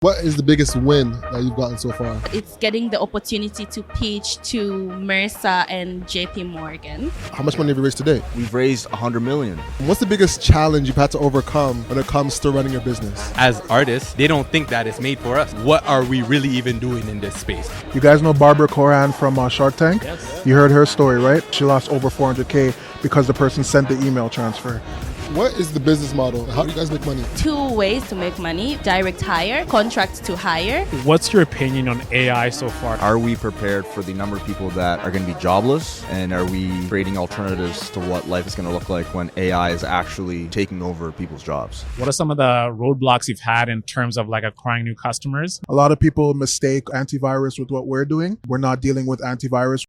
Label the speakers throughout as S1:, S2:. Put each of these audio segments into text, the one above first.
S1: What is the biggest win that you've gotten so far?
S2: It's getting the opportunity to pitch to Mercer and JP Morgan.
S1: How much money have you raised today?
S3: We've raised 100 million.
S1: What's the biggest challenge you've had to overcome when it comes to running your business?
S4: As artists, they don't think that it's made for us. What are we really even doing in this space?
S5: You guys know Barbara Coran from Shark Tank?
S4: Yes.
S5: You heard her story, right? She lost over 400K because the person sent the email transfer.
S1: What is the business model? How do you guys make money?
S2: 2 ways to make money: direct hire, contract to hire.
S6: What's your opinion on AI so far?
S3: Are we prepared for the number of people that are going to be jobless? And are we creating alternatives to what life is going to look like when AI is actually taking over people's jobs?
S6: What are some of the roadblocks you've had in terms of like acquiring new customers?
S5: A lot of people mistake antivirus with what we're doing. We're not dealing with antivirus.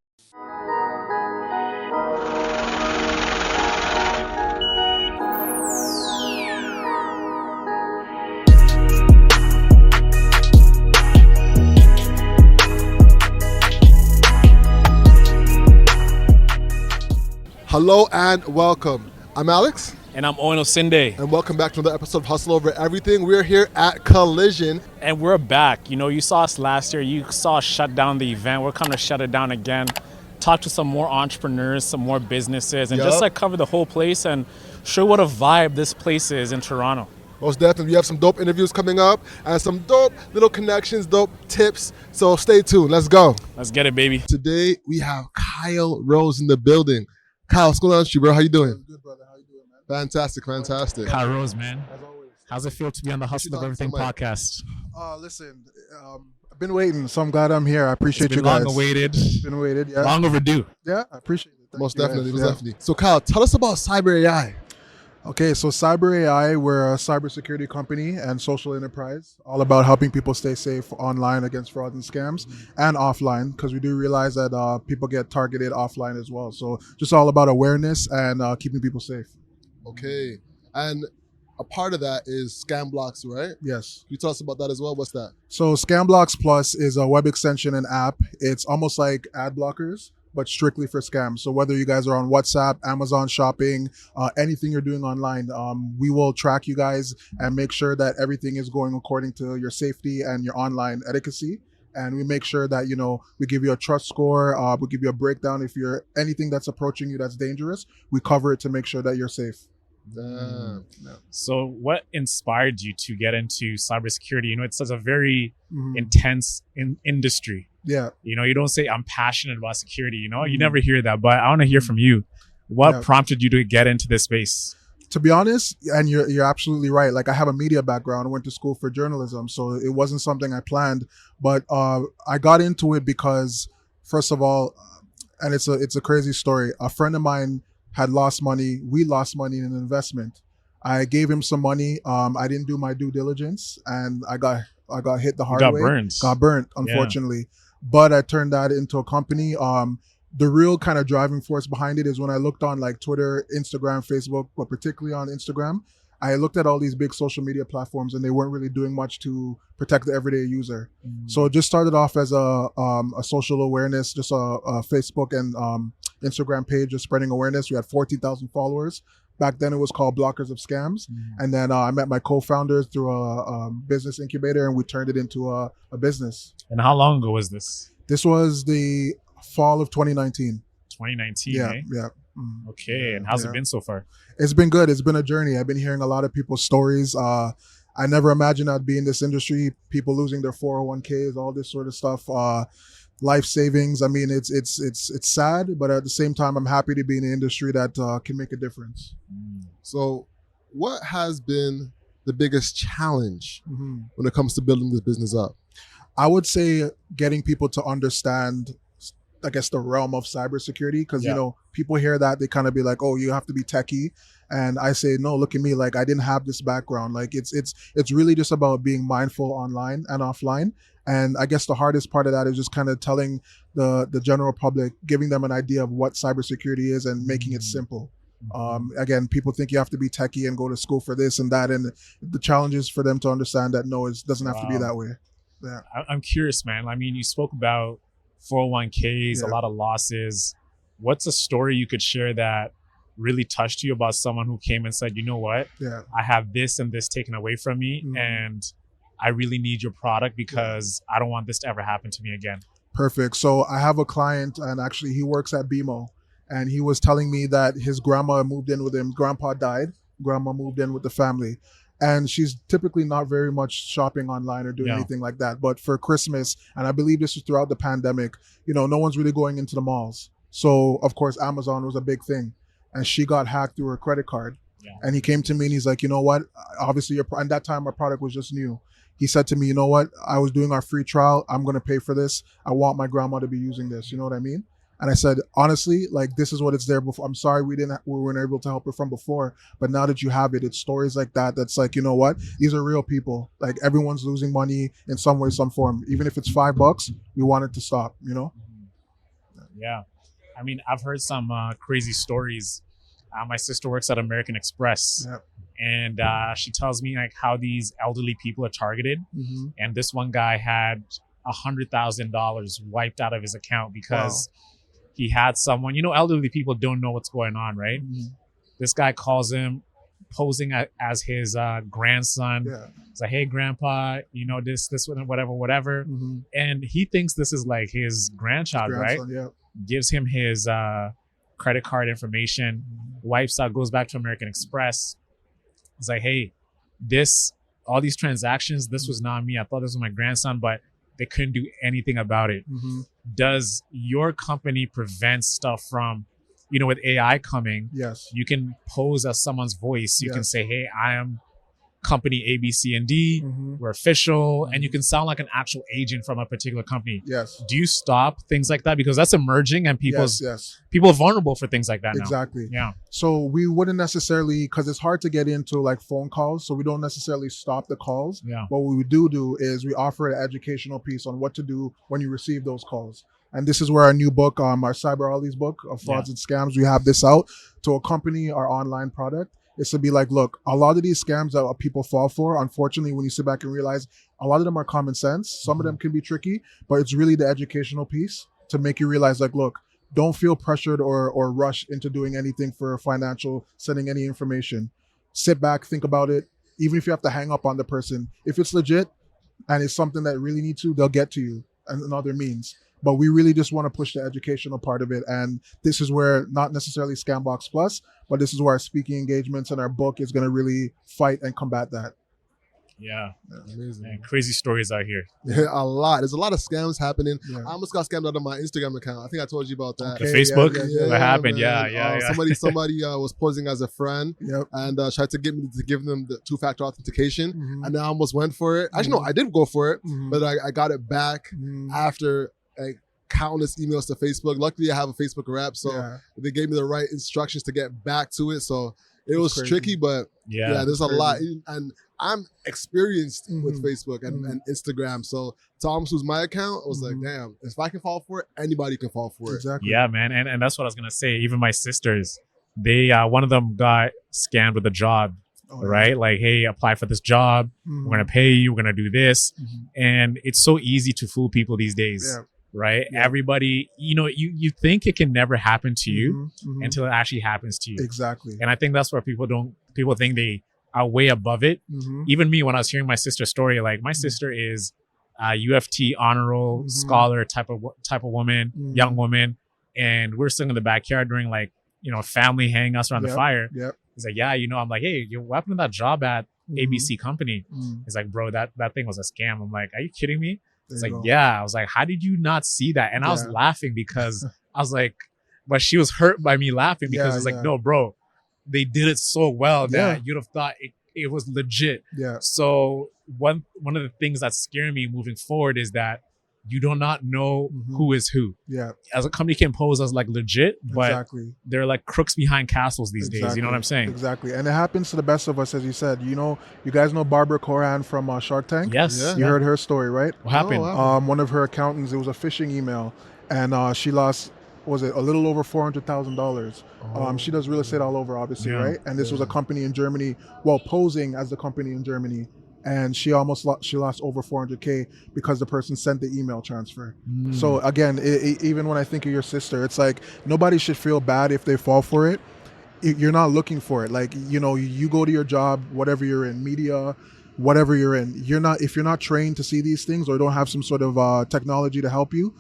S1: Hello and welcome. I'm Alex.
S6: And I'm Owen Osinde.
S1: And welcome back to another episode of Hustle Over Everything. We're here at Collision.
S6: And we're back. You know, you saw us last year. You saw us shut down the event. We're coming to shut it down again. Talk to some more entrepreneurs, some more businesses, and just like cover the whole place and show what a vibe this place is in Toronto.
S1: Most definitely. We have some dope interviews coming up and some dope little connections, dope tips. So stay tuned. Let's go.
S6: Let's get it, baby.
S1: Today we have Kyle Rose in the building. Kyle, what's going on with you, bro? How you doing?
S5: I'm good, brother. How you doing, man?
S1: Fantastic.
S6: Kyle Rose, man.
S5: As always.
S6: How's it feel to be on the Hustle of Everything podcast?
S5: Listen, I've been waiting, so I'm glad I'm here. I appreciate you
S6: Long
S5: guys.
S6: awaited.
S5: Been waited, yeah.
S6: Long overdue.
S5: Yeah, I appreciate it. Thank
S1: Most
S5: you,
S1: definitely.
S5: guys.
S1: Most definitely. So Kyle, tell us about Cyber AI.
S5: Okay, so Cyber AI, we're a cybersecurity company and social enterprise, all about helping people stay safe online against fraud and scams and offline, because we do realize that people get targeted offline as well. So just all about awareness and keeping people safe.
S1: Okay. And a part of that is Scam Blocks, right?
S5: Yes.
S1: Can you tell us about that as well? What's that?
S5: So Scam Blocks Plus is a web extension and app. It's almost like ad blockers, but strictly for scams. So whether you guys are on WhatsApp, Amazon shopping, anything you're doing online, we will track you guys and make sure that everything is going according to your safety and your online etiquette. And we make sure that, you know, we give you a trust score, we give you a breakdown. If you're anything that's approaching you that's dangerous, we cover it to make sure that you're safe.
S1: Damn.
S6: So what inspired you to get into cybersecurity? You know, it's such a very intense industry.
S5: Yeah.
S6: You know, you don't say I'm passionate about security, you know, you never hear that, but I want to hear from you. What prompted you to get into this space?
S5: To be honest, and you're absolutely right. Like, I have a media background. I went to school for journalism, so it wasn't something I planned, but I got into it because, first of all, and it's a crazy story. A friend of mine had lost money. We lost money in an investment. I gave him some money. I didn't do my due diligence, and I got hit the hard way. Got burnt, unfortunately. Yeah. But I turned that into a company. The real kind of driving force behind it is when I looked on like Twitter, Instagram, Facebook, but particularly on Instagram, I looked at all these big social media platforms and they weren't really doing much to protect the everyday user. So it just started off as a social awareness, just a Facebook and Instagram page, just spreading awareness. We had 14,000 followers. Back then it was called Blockers of Scams. And then I met my co-founders through a business incubator and we turned it into a business.
S6: And how long ago was this?
S5: This was the fall of 2019.
S6: 2019,
S5: Yeah,
S6: eh?
S5: yeah.
S6: Okay, and how's it been so far?
S5: It's been good. It's been a journey. I've been hearing a lot of people's stories. I never imagined I'd be in this industry, people losing their 401ks, all this sort of stuff. Life savings. I mean, it's sad, but at the same time, I'm happy to be in an industry that can make a difference.
S1: So what has been the biggest challenge when it comes to building this business up?
S5: I would say getting people to understand, I guess, the realm of cybersecurity, because you know, people hear that, they kind of be like, oh, you have to be techie. And I say, no, look at me, like I didn't have this background. Like it's really just about being mindful online and offline. And I guess the hardest part of that is just kind of telling the general public, giving them an idea of what cybersecurity is and making it simple. Again, people think you have to be techie and go to school for this and that. And the challenge is for them to understand that, no, it doesn't have to be that way. Yeah.
S6: I'm curious, man. I mean, you spoke about 401ks, a lot of losses. What's a story you could share that really touched you about someone who came and said, you know what, I have this and this taken away from me, and I really need your product because I don't want this to ever happen to me again.
S5: Perfect. So I have a client, and actually he works at BMO, and he was telling me that his grandma moved in with him. Grandpa died. Grandma moved in with the family. And she's typically not very much shopping online or doing anything like that. But for Christmas, and I believe this was throughout the pandemic, no one's really going into the malls. So, of course, Amazon was a big thing. And she got hacked through her credit card. Yeah. And he came to me and he's like, you know what? Obviously, and that time our product was just new. He said to me, you know what? I was doing our free trial. I'm going to pay for this. I want my grandma to be using this. You know what I mean? And I said, honestly, like, this is what it's there before. I'm sorry we weren't able to help her from before, but now that you have it, it's stories like that. That's like, you know what? These are real people. Like, everyone's losing money in some way, some form. Even if it's $5, we want it to stop,
S6: Yeah. I mean, I've heard some crazy stories. My sister works at American Express, and she tells me like how these elderly people are targeted. Mm-hmm. And this one guy had $100,000 wiped out of his account because he had someone, elderly people don't know what's going on, right? Mm-hmm. This guy calls him posing as his grandson. Yeah. He's like, hey, grandpa, this, whatever. Mm-hmm. And he thinks this is like his grandchild, right? Yeah. Gives him his credit card information, wipes out, goes back to American Express. He's like, hey, all these transactions, this was not me. I thought this was my grandson, but they couldn't do anything about it. Mm-hmm. Does your company prevent stuff from, with AI coming?
S5: Yes.
S6: You can pose as someone's voice. You can say, hey, I am company A, B, C, and D. Mm-hmm. We're official. Mm-hmm. And you can sound like an actual agent from a particular company.
S5: Yes.
S6: Do you stop things like that? Because that's emerging and people are vulnerable for things like that now.
S5: Exactly.
S6: Yeah.
S5: So we wouldn't necessarily, because it's hard to get into like phone calls, so we don't necessarily stop the calls. Yeah. What we do is we offer an educational piece on what to do when you receive those calls. And this is where our new book, our Cyber Ollies book of frauds and scams, we have this out to accompany our online product. It's to be like, look, a lot of these scams that people fall for, unfortunately, when you sit back and realize a lot of them are common sense. Some of them can be tricky, but it's really the educational piece to make you realize, like, look, don't feel pressured or rush into doing anything for financial, sending any information. Sit back, think about it. Even if you have to hang up on the person, if it's legit and it's something that really needs to, they'll get to you in other means. But we really just want to push the educational part of it. And this is where not necessarily Scambox Plus, but this is where our speaking engagements and our book is going to really fight and combat that.
S6: Yeah. Amazing. Man, crazy stories out here.
S1: Yeah, a lot. There's a lot of scams happening. Yeah. I almost got scammed out of my Instagram account. I think I told you about that.
S6: Okay, the Facebook? What happened? Man. Yeah.
S1: Somebody was posing as a friend and tried to get me to give them the two-factor authentication. Mm-hmm. And I almost went for it. Actually, no, I didn't go for it, but I got it back after countless emails to Facebook. Luckily, I have a Facebook rep, so they gave me the right instructions to get back to it. So it was tricky, but there's a lot. And I'm experienced with Facebook and Instagram. So to almost lose my account, I was like, damn, if I can fall for it, anybody can fall for it.
S5: Exactly.
S6: Yeah, man. And that's what I was going to say. Even my sisters, they one of them got scammed with a job. Right? Like, hey, apply for this job. We're going to pay you. We're going to do this. And it's so easy to fool people these days. Yeah. Right? Yeah. Everybody, you think it can never happen to you until it actually happens to you.
S5: Exactly.
S6: And I think that's where people think they are way above it. Even me, when I was hearing my sister's story, like my sister is a UFT honor roll scholar type of woman, young woman. And we're sitting in the backyard during like, family hangouts around the fire. Yep. He's like, I'm like, hey, what happened to that job at ABC company? He's like, bro, that thing was a scam. I'm like, are you kidding me? It's like, I was like, how did you not see that? And I was laughing because I was like, but she was hurt by me laughing because it's like, no, bro, they did it so well that you'd have thought it was legit. Yeah. So one of the things that's scaring me moving forward is that you do not know who is who. Yeah. As a company can pose as like legit, but they're like crooks behind castles these days. You know what I'm saying?
S5: Exactly. And it happens to the best of us, as you said. You guys know Barbara Corran from Shark Tank?
S6: Yes.
S5: You heard her story, right?
S6: What happened?
S5: One of her accountants, it was a phishing email, and she lost, was it a little over $400,000? She does real estate all over, obviously, right? And this was a company in Germany, posing as the company in Germany. And she lost over $400K because the person sent the email transfer. So again, even when I think of your sister, it's like nobody should feel bad if they fall for it. You're not looking for it. Like, you go to your job, whatever you're in, media, whatever you're in. If you're not trained to see these things or don't have some sort of technology to help you,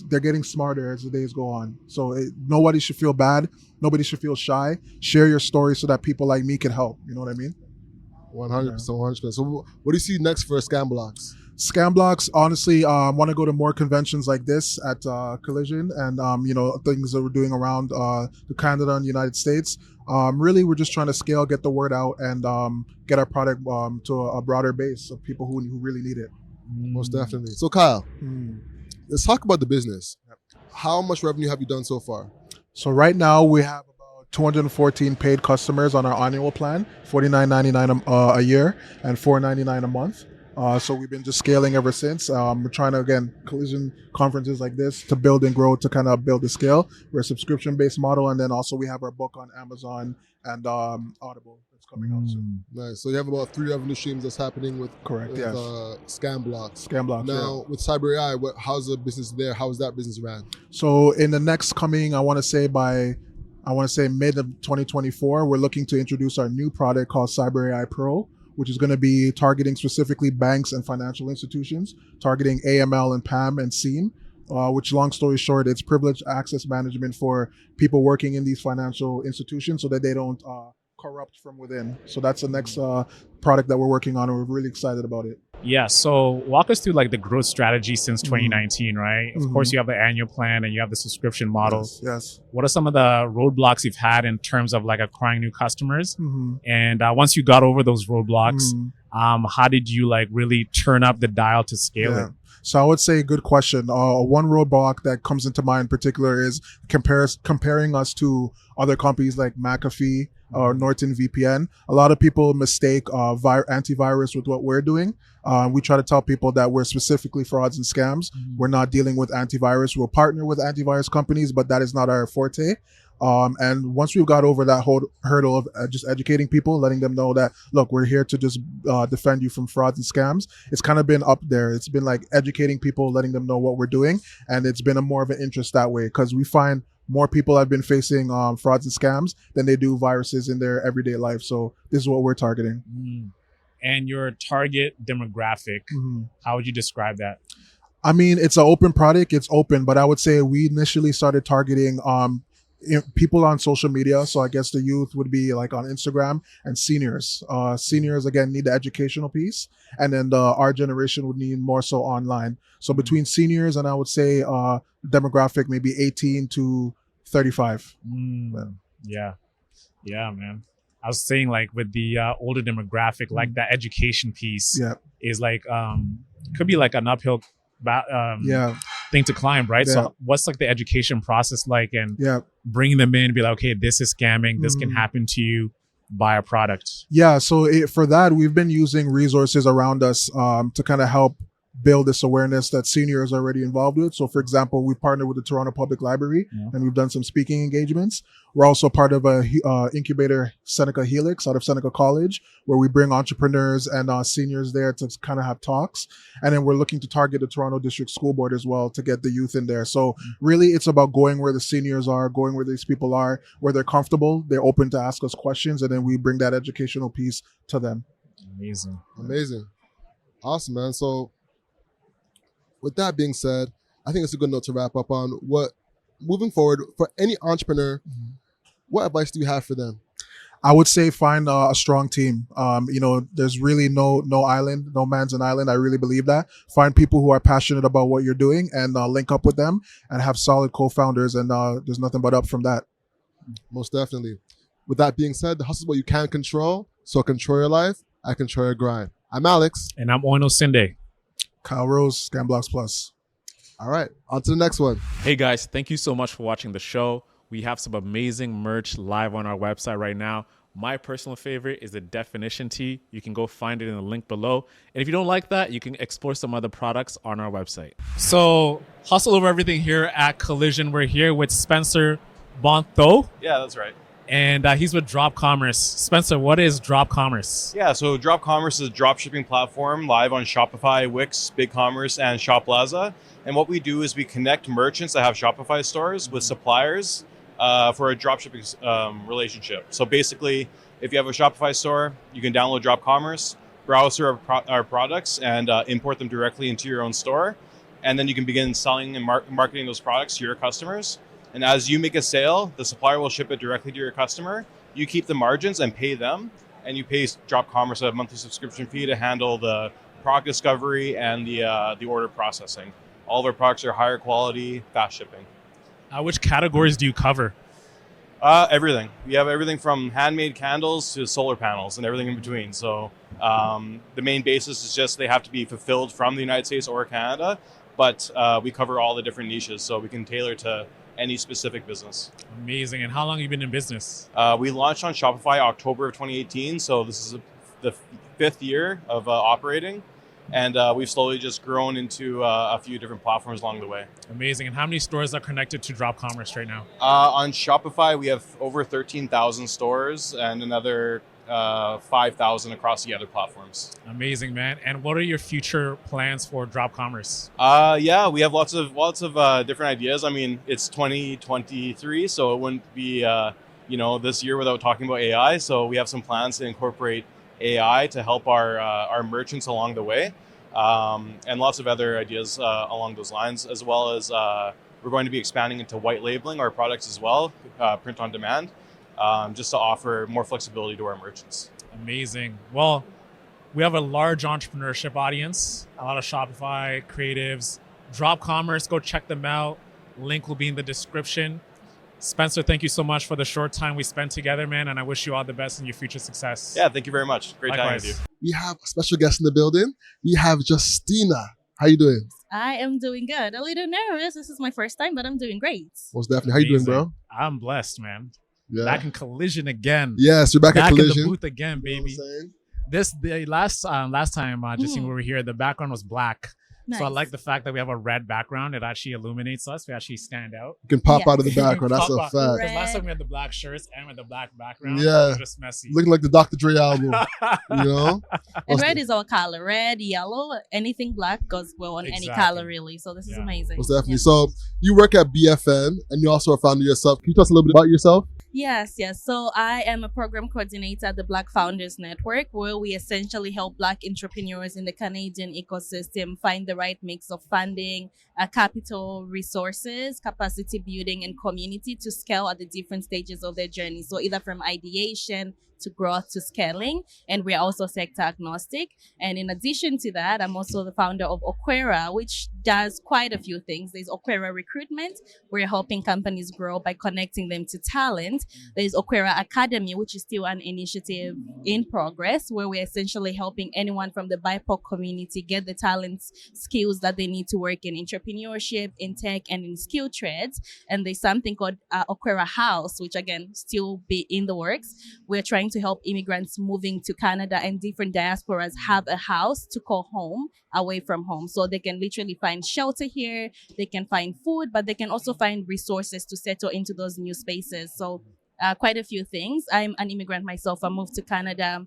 S5: they're getting smarter as the days go on. So nobody should feel bad. Nobody should feel shy. Share your story so that people like me can help. You know what I mean?
S1: 100%, 100%. So what do you see next for Scamblocks?
S5: Scamblocks, honestly, want to go to more conventions like this at Collision and, things that we're doing around Canada and the United States. Really, we're just trying to scale, get the word out, and get our product to a broader base of people who really need it.
S1: Most definitely. So, Kyle, let's talk about the business. How much revenue have you done so far?
S5: So right now, we have about 214 paid customers on our annual plan, $49.99 a year and $4.99 a month. So we've been just scaling ever since. We're trying to, again, Collision conferences like this to build and grow, to kind of build the scale. We're a subscription-based model, and then also we have our book on Amazon and Audible that's coming out soon.
S1: Nice. So you have about 3 revenue streams that's happening with
S5: yes.
S1: Scamblocks.
S5: Scamblocks,
S1: now, with Cyber AI, how's the business there? How is that business ran?
S5: So in the next coming, I want to say mid of 2024, we're looking to introduce our new product called Cyber AI Pro, which is going to be targeting specifically banks and financial institutions, targeting AML and PAM and SIEM, which, long story short, it's privileged access management for people working in these financial institutions so that they don't corrupt from within. So that's the next product that we're working on, and we're really excited about it.
S6: Yeah, so walk us through like the growth strategy since 2019, right? Of course, you have the annual plan and you have the subscription model.
S5: Yes.
S6: What are some of the roadblocks you've had in terms of like acquiring new customers? And once you got over those roadblocks, how did you like really turn up the dial to scale it?
S5: So I would say, good question. One roadblock that comes into mind in particular is comparing us to other companies like McAfee or Norton VPN. A lot of people mistake antivirus with what we're doing. We try to tell people that we're specifically frauds and scams. We're not dealing with antivirus. We'll partner with antivirus companies, but that is not our forte. And once we've got over that whole hurdle of just educating people, letting them know that, look, we're here to just defend you from frauds and scams, it's kind of been up there. It's been like educating people, letting them know what we're doing. And it's been more of an interest that way, because we find more people have been facing frauds and scams than they do viruses in their everyday life. So this is what we're targeting.
S6: And your target demographic, how would you describe that?
S5: I mean, it's an open product. It's open, but I would say we initially started targeting people on social media. So I guess the youth would be like on Instagram, and seniors. Seniors, again, need the educational piece. And then our generation would need more so online. So between seniors and I would say demographic, maybe 18 to 35.
S6: Yeah, man. I was saying like with the older demographic, like that education piece is like, could be like an uphill thing to climb, right? So what's like the education process like, and bringing them in and be like, okay, this is scamming, this can happen to you, buy a product.
S5: So for that, we've been using resources around us to kind of help build this awareness that seniors are already involved with. So for example, we partnered with the Toronto Public Library and we've done some speaking engagements. We're also part of a incubator, Seneca Helix, out of Seneca College, where we bring entrepreneurs and seniors there to kind of have talks. And then we're looking to target the Toronto District School Board as well to get the youth in there. So really it's about going where the seniors are, going where these people are, where they're comfortable, they're open to ask us questions, and then we bring that educational piece to them.
S1: Amazing. Awesome, man. So with that being said, I think it's a good note to wrap up on. Moving forward, for any entrepreneur, what advice do you have for them?
S5: I would say find a strong team. There's really no island, no man's an island. I really believe that. Find people who are passionate about what you're doing and link up with them and have solid co-founders, and there's nothing but up from that.
S1: Most definitely. With that being said, the hustle is what you can control, so control your life, I control your grind. I'm Alex.
S6: And I'm Ono Sinde.
S5: Kyle Rose, Scamblocks Plus.
S1: All right, on to the next one.
S6: Hey guys, thank you so much for watching the show. We have some amazing merch live on our website right now. My personal favorite is the definition tee. You can go find it in the link below. And if you don't like that, you can explore some other products on our website. So, hustle over everything here at Collision. We're here with Spencer Bontho.
S7: Yeah, that's right.
S6: And he's with Drop Commerce. Spencer, what is Drop Commerce?
S7: Yeah, so Drop Commerce is a drop shipping platform live on Shopify, Wix, BigCommerce, and Shoplaza. And what we do is we connect merchants that have Shopify stores with suppliers for a drop shipping relationship. So basically, if you have a Shopify store, you can download Drop Commerce. browse through our products and import them directly into your own store. And then you can begin selling and marketing those products to your customers. And as you make a sale, the supplier will ship it directly to your customer. You keep the margins and pay them. And you pay Drop Commerce a monthly subscription fee to handle the product discovery and the order processing. All of our products are higher quality, fast shipping.
S6: Which categories do you cover?
S7: Everything. We have everything from handmade candles to solar panels and everything in between. So the main basis is just they have to be fulfilled from the United States or Canada, but we cover all the different niches, so we can tailor to any specific business.
S6: Amazing. And how long have you been in business?
S7: We launched on Shopify October of 2018, so this is the 5th year of operating. And we've slowly just grown into a few different platforms along the way.
S6: Amazing. And how many stores are connected to Drop Commerce right now?
S7: On Shopify, we have over 13,000 stores and another 5,000 across the other platforms.
S6: Amazing, man. And what are your future plans for Drop Commerce?
S7: Yeah, we have lots of different ideas. I mean, it's 2023, so it wouldn't be this year without talking about AI. So we have some plans to incorporate AI to help our merchants along the way, and lots of other ideas along those lines, as well as we're going to be expanding into white labeling our products as well, print on demand, just to offer more flexibility to our merchants.
S6: Amazing. Well, we have a large entrepreneurship audience, a lot of Shopify creatives. Drop Commerce, go check them out. Link will be in the description. Spencer, thank you so much for the short time we spent together, man, and I wish you all the best in your future success.
S7: Yeah, thank you very much. Great time with you.
S1: We have a special guest in the building. We have Justina. How you doing?
S2: I am doing good. A little nervous. This is my first time, but I'm doing great.
S1: Most definitely. How you doing, bro?
S6: I'm blessed, man.
S1: Yeah.
S6: Back in Collision again.
S1: Yes, you're back at Collision.
S6: Back in the booth again, baby.
S1: You know what I'm saying?
S6: The last time, Justine, we were here, the background was black.
S2: Nice.
S6: So I like the fact that we have a red background. It actually illuminates us. We actually stand out.
S1: You can pop out of the background. That's a
S6: Pop out.
S1: fact.
S6: Because last time we had the black shirts and with the black background,
S1: Yeah.
S6: it was just messy.
S1: Looking like the Dr. Dre album, you know?
S2: And red is our color. Red, yellow, anything black goes well on any color, really. So this is amazing.
S1: Most definitely. Yeah. So you work at BFN and you also are founder yourself. Can you tell us a little bit about yourself?
S2: Yes. So I am a program coordinator at the Black Founders Network, where we essentially help Black entrepreneurs in the Canadian ecosystem find the right mix of funding, capital, resources, capacity building, and community to scale at the different stages of their journey. So either from ideation to growth to scaling, and we're also sector agnostic. And in addition to that, I'm also the founder of Okwera, which does quite a few things. There's Okwera Recruitment, we're helping companies grow by connecting them to talent. There's Okwera Academy, which is still an initiative in progress, where we're essentially helping anyone from the BIPOC community get the talents, skills that they need to work in entrepreneurship, in tech, and in skill trades. And there's something called Okwera House, which again, still be in the works. We're trying to help immigrants moving to Canada and different diasporas have a house to call home away from home. So they can literally find shelter here, they can find food, but they can also find resources to settle into those new spaces. So quite a few things. I'm an immigrant myself. I moved to Canada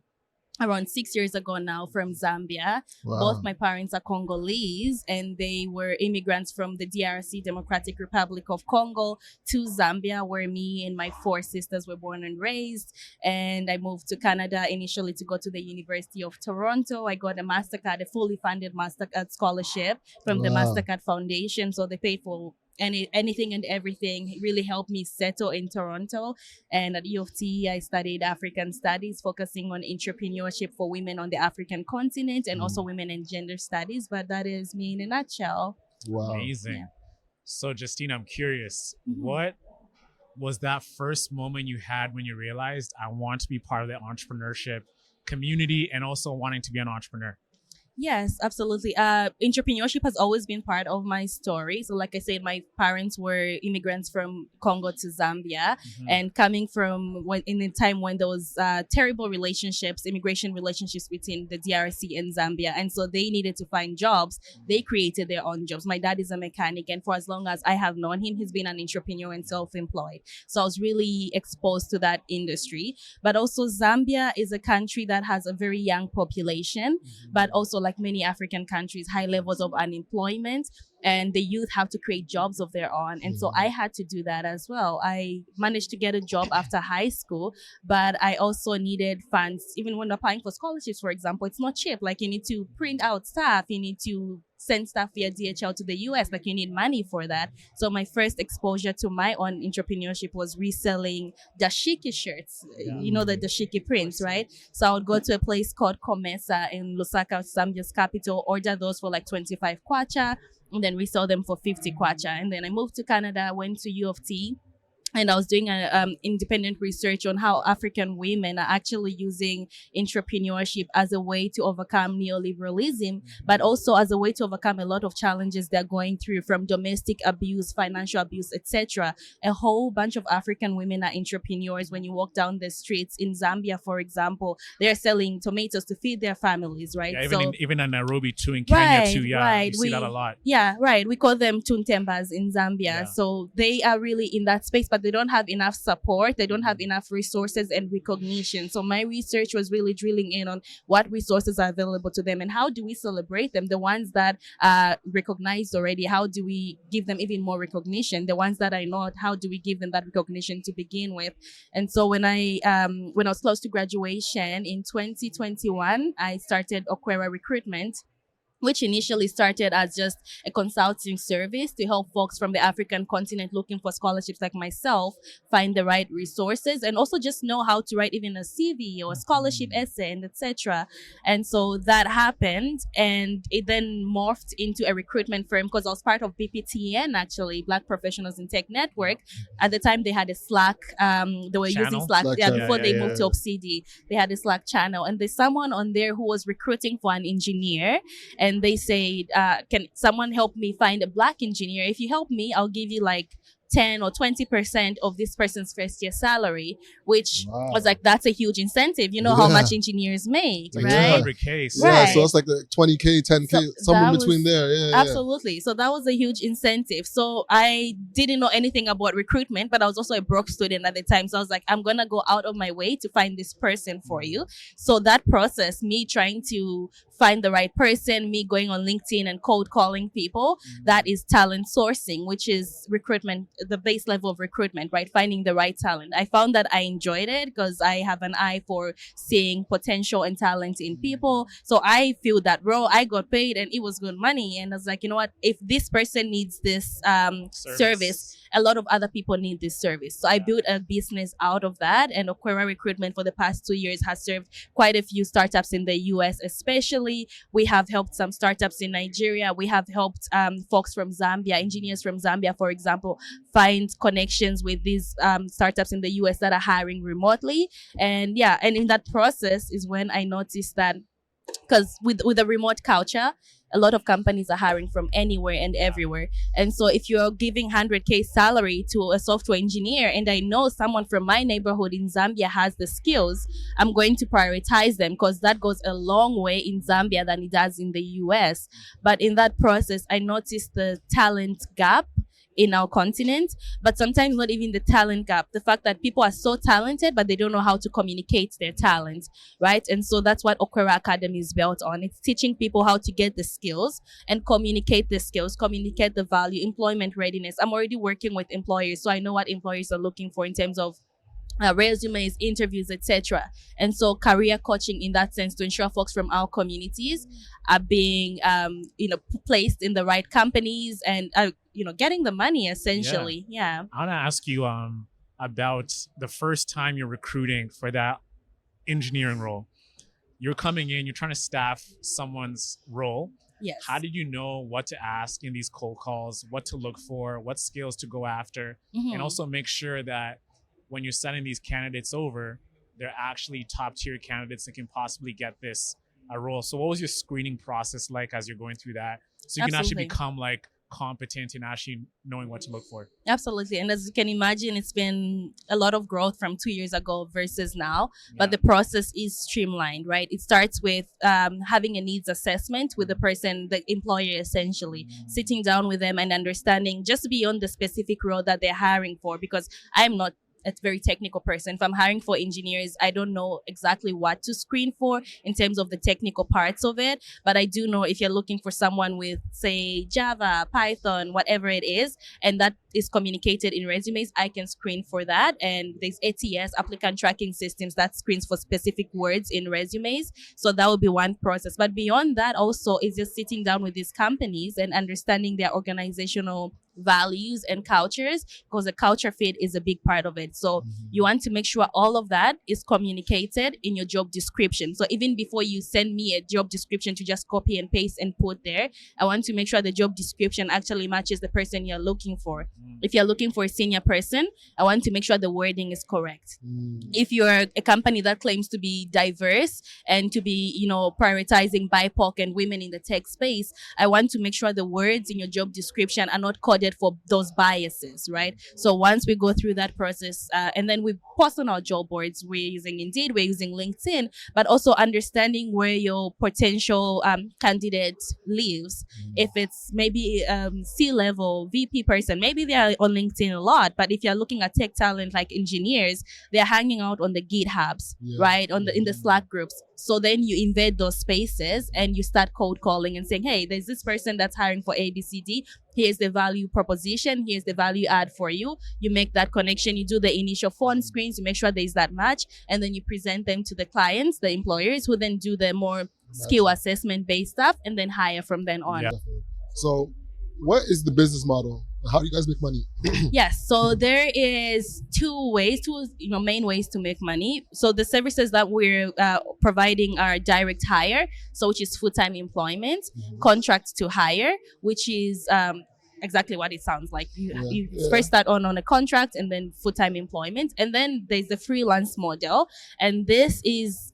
S2: around 6 years ago now from Zambia.
S1: Wow.
S2: Both my parents are Congolese, and they were immigrants from the DRC, Democratic Republic of Congo, to Zambia, where me and my 4 sisters were born and raised. And I moved to Canada initially to go to the University of Toronto. I got a MasterCard, a fully funded MasterCard scholarship from the MasterCard Foundation. So they paid for anything and everything. It really helped me settle in Toronto. And at U of T, I studied African studies, focusing on entrepreneurship for women on the African continent and also women in gender studies. But that is me in a nutshell.
S1: Wow.
S6: Amazing. Yeah. So, Justina, I'm curious, what was that first moment you had when you realized I want to be part of the entrepreneurship community and also wanting to be an entrepreneur?
S2: Yes, absolutely. Entrepreneurship has always been part of my story. So like I said, my parents were immigrants from Congo to Zambia, and coming from in a time when there was terrible immigration relationships between the DRC and Zambia. And so they needed to find jobs. They created their own jobs. My dad is a mechanic, and for as long as I have known him, he's been an entrepreneur and self-employed. So I was really exposed to that industry. But also Zambia is a country that has a very young population, but also like like many African countries, high levels of unemployment, and the youth have to create jobs of their own. And so I had to do that as well. I managed to get a job after high school, but I also needed funds. Even when applying for scholarships, for example, it's not cheap. Like, you need to print out stuff, you need to send stuff via DHL to the US, like you need money for that. So my first exposure to my own entrepreneurship was reselling dashiki shirts, you know, the dashiki prints, right? So I would go to a place called Comesa in Lusaka, Zambia's capital, order those for like 25 kwacha, and then resell them for 50 kwacha. And then I moved to Canada, went to U of T, and I was doing an independent research on how African women are actually using entrepreneurship as a way to overcome neoliberalism, but also as a way to overcome a lot of challenges they're going through, from domestic abuse, financial abuse, etc. A whole bunch of African women are entrepreneurs. When you walk down the streets in Zambia, for example, they're selling tomatoes to feed their families, right?
S6: Yeah, even in Nairobi too, in Kenya too, you see that a lot.
S2: Yeah, right. We call them tuntembas in Zambia. Yeah. So they are really in that space, but they don't have enough support. They don't have enough resources and recognition. So my research was really drilling in on what resources are available to them and how do we celebrate them. The ones that are recognized already, how do we give them even more recognition? The ones that are not, how do we give them that recognition to begin with? And so when I was close to graduation in 2021, I started Okwera Recruitment, which initially started as just a consulting service to help folks from the African continent looking for scholarships like myself find the right resources and also just know how to write even a CV or a scholarship essay and etc. And so that happened, and it then morphed into a recruitment firm because I was part of BPTN, actually, Black Professionals in Tech Network. At the time, they had a Slack. They were using Slack before they moved to OpCD. They had a Slack channel, and there's someone on there who was recruiting for an engineer. And they said, can someone help me find a Black engineer? If you help me, I'll give you like 10 or 20% of this person's first year salary, which was like, that's a huge incentive. You know how much engineers make,
S1: like
S2: right?
S6: 100K.
S1: Yeah, so it's like the 20K, 10K,
S2: so
S1: somewhere between there. Yeah,
S2: absolutely. So that was a huge incentive. So I didn't know anything about recruitment, but I was also a broke student at the time. So I was like, I'm going to go out of my way to find this person for you. So that process, me trying to find the right person, me going on LinkedIn and cold calling people, that is talent sourcing, which is recruitment, the base level of recruitment, right? Finding the right talent. I found that I enjoyed it because I have an eye for seeing potential and talent in people. So I feel that role, I got paid and it was good money. And I was like, you know what? If this person needs this service, a lot of other people need this service. So I built a business out of that. And Okwera Recruitment for the past 2 years has served quite a few startups in the US, especially. We have helped some startups in Nigeria. We have helped folks from Zambia, engineers from Zambia, for example, find connections with these startups in the US that are hiring remotely. And in that process is when I noticed that, because with the remote culture, a lot of companies are hiring from anywhere and everywhere. And so if you're giving 100K salary to a software engineer, and I know someone from my neighborhood in Zambia has the skills, I'm going to prioritize them because that goes a long way in Zambia than it does in the US. But in that process, I noticed the talent gap in our continent, but sometimes not even the talent gap, the fact that people are so talented but they don't know how to communicate their talent, right? And so that's what Okwera Academy is built on. It's teaching people how to get the skills and communicate the skills, communicate the value, employment readiness. I'm already working with employers, so I know what employers are looking for in terms of resumes, interviews, etc. And so career coaching in that sense to ensure folks from our communities are being placed in the right companies and getting the money essentially. I
S6: want to ask you about the first time you're recruiting for that engineering role. You're coming in, you're trying to staff someone's role.
S2: Yes.
S6: How did you know what to ask in these cold calls, what to look for, what skills to go after, and also make sure that when you're sending these candidates over, they're actually top tier candidates that can possibly get this role? So what was your screening process like as you're going through that? So you can actually become like competent in actually knowing what to look for.
S2: Absolutely. And as you can imagine, it's been a lot of growth from 2 years ago versus now, but the process is streamlined, right? It starts with having a needs assessment with the person, the employer, essentially sitting down with them and understanding just beyond the specific role that they're hiring for, because I'm not a very technical person. If I'm hiring for engineers, I don't know exactly what to screen for in terms of the technical parts of it. But I do know if you're looking for someone with, say, Java, Python, whatever it is, and that is communicated in resumes, I can screen for that. And there's ATS, applicant tracking systems, that screens for specific words in resumes. So that would be one process. But beyond that also is just sitting down with these companies and understanding their organizational values and cultures, because the culture fit is a big part of it. So you want to make sure all of that is communicated in your job description. So even before you send me a job description to just copy and paste and put there, I want to make sure the job description actually matches the person you're looking for. If you're looking for a senior person, I want to make sure the wording is correct. If you're a company that claims to be diverse and to be, you know, prioritizing BIPOC and women in the tech space, I want to make sure the words in your job description are not coded for those biases, right? So once we go through that process, and then we post on our job boards, we're using Indeed, we're using LinkedIn, but also understanding where your potential candidate lives. If it's maybe C-level VP person, maybe they are on LinkedIn a lot, but if you're looking at tech talent like engineers, they're hanging out on the GitHubs, right? In the Slack groups. So then you invade those spaces and you start cold calling and saying, hey, there's this person that's hiring for ABCD. Here's the value proposition. Here's the value add for you. You make that connection. You do the initial phone screens. You make sure there's that match. And then you present them to the clients, the employers, who then do the more skill assessment based stuff and then hire from then on.
S6: Yeah.
S1: So what is the business model? How do you guys make money?
S2: Yes, so there is two main ways to make money. So the services that we're providing are direct hire, so which is full-time employment, contract to hire, which is exactly what it sounds like. You first start on a contract and then full-time employment, and then there's the freelance model, and this is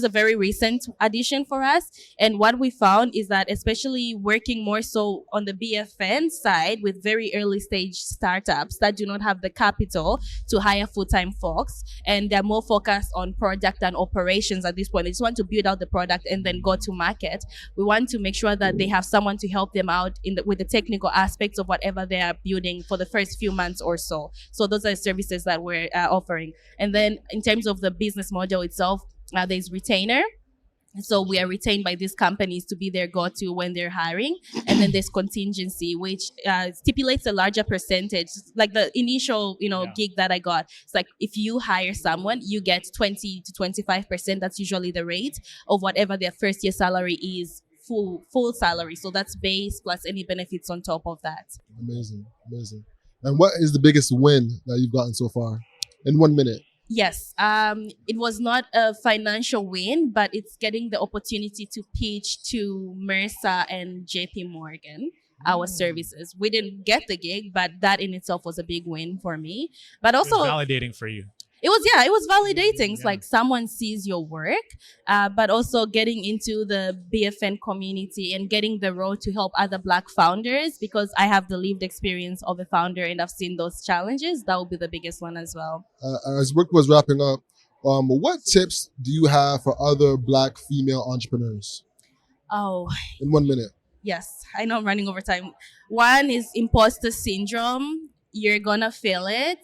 S2: a very recent addition for us. And what we found is that, especially working more so on the BFN side with very early stage startups that do not have the capital to hire full-time folks, and they're more focused on product and operations at this point. They just want to build out the product and then go to market. We want to make sure that they have someone to help them out with the technical aspects of whatever they are building for the first few months or so. So those are the services that we're offering. And then in terms of the business model itself, there's retainer. So we are retained by these companies to be their go-to when they're hiring. And then there's contingency, which stipulates a larger percentage. Like the initial, gig that I got. It's like if you hire someone, you get 20 to 25%. That's usually the rate of whatever their first year salary is, full salary. So that's base plus any benefits on top of that.
S1: Amazing. And what is the biggest win that you've gotten so far in 1 minute?
S2: Yes, it was not a financial win, but it's getting the opportunity to pitch to Mercer and JP Morgan our services. We didn't get the gig, but that in itself was a big win for me. But also,
S6: it was validating for you.
S2: It was validating. It's like someone sees your work, but also getting into the BFN community and getting the role to help other Black founders, because I have the lived experience of a founder and I've seen those challenges. That will be the biggest one as well.
S1: As Rick was wrapping up, what tips do you have for other Black female entrepreneurs?
S2: Oh,
S1: in 1 minute.
S2: Yes, I know I'm running over time. One is imposter syndrome. You're gonna feel it.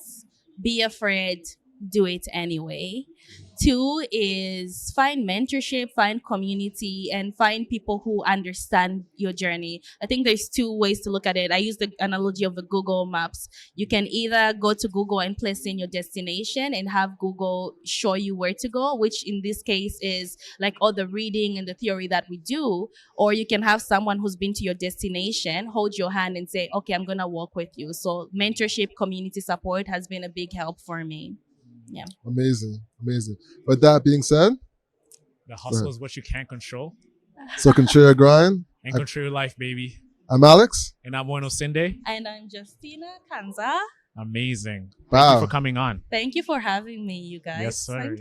S2: Be afraid. Do it anyway. 2 is find mentorship, find community, and find people who understand your journey. I think there's 2 ways to look at it. I use the analogy of the Google Maps. You can either go to Google and place in your destination and have Google show you where to go, which in this case is like all the reading and the theory that we do, or you can have someone who's been to your destination, hold your hand and say, okay, I'm going to walk with you. So mentorship, community support has been a big help for me. Yeah. Amazing.
S1: With that being said,
S6: the hustle is what you can't control.
S1: So control your grind.
S6: And control your life, baby.
S1: I'm Alex.
S6: And I'm Bueno Sinde.
S2: And I'm Justina Kanza.
S6: Amazing.
S1: Wow.
S6: Thank you for coming on.
S2: Thank you for having me, you guys.
S6: Yes, sir.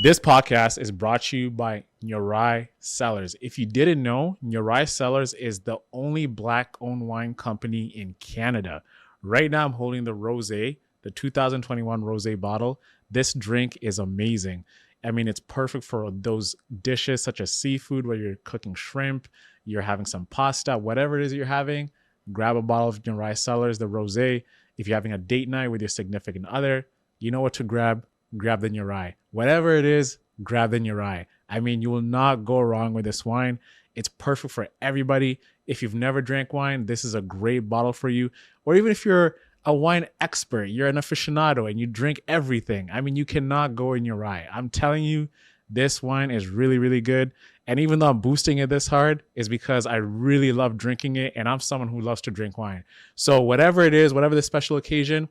S6: This podcast is brought to you by Nyorai Cellars. If you didn't know, Nyorai Cellars is the only Black-owned wine company in Canada. Right now, I'm holding the rosé, the 2021 rosé bottle. This drink is amazing. I mean, it's perfect for those dishes such as seafood, where you're cooking shrimp, you're having some pasta, whatever it is you're having. Grab a bottle of Nyorai Cellars, the rosé. If you're having a date night with your significant other, you know what to grab the Nurai. Whatever it is, grab the Nurai. I mean, you will not go wrong with this wine. It's perfect for everybody. If you've never drank wine, this is a great bottle for you. Or even if you're a wine expert, you're an aficionado and you drink everything, I mean, you cannot go in Nurai. I'm telling you, this wine is really, really good. And even though I'm boosting it this hard, is because I really love drinking it, and I'm someone who loves to drink wine. So whatever it is, whatever the special occasion,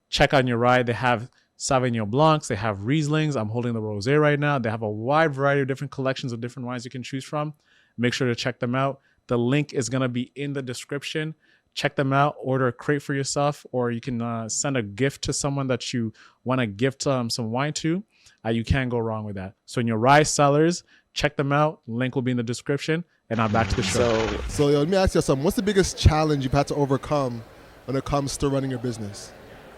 S6: check out Nurai. They have Sauvignon Blancs, they have Rieslings. I'm holding the Rosé right now. They have a wide variety of different collections of different wines you can choose from. Make sure to check them out. The link is going to be in the description. Check them out, order a crate for yourself, or you can send a gift to someone that you want to gift some wine to. You can't go wrong with that. So Nurai sellers, check them out. Link will be in the description. And now back to the show.
S1: So let me ask you something. What's the biggest challenge you've had to overcome when it comes to running your business?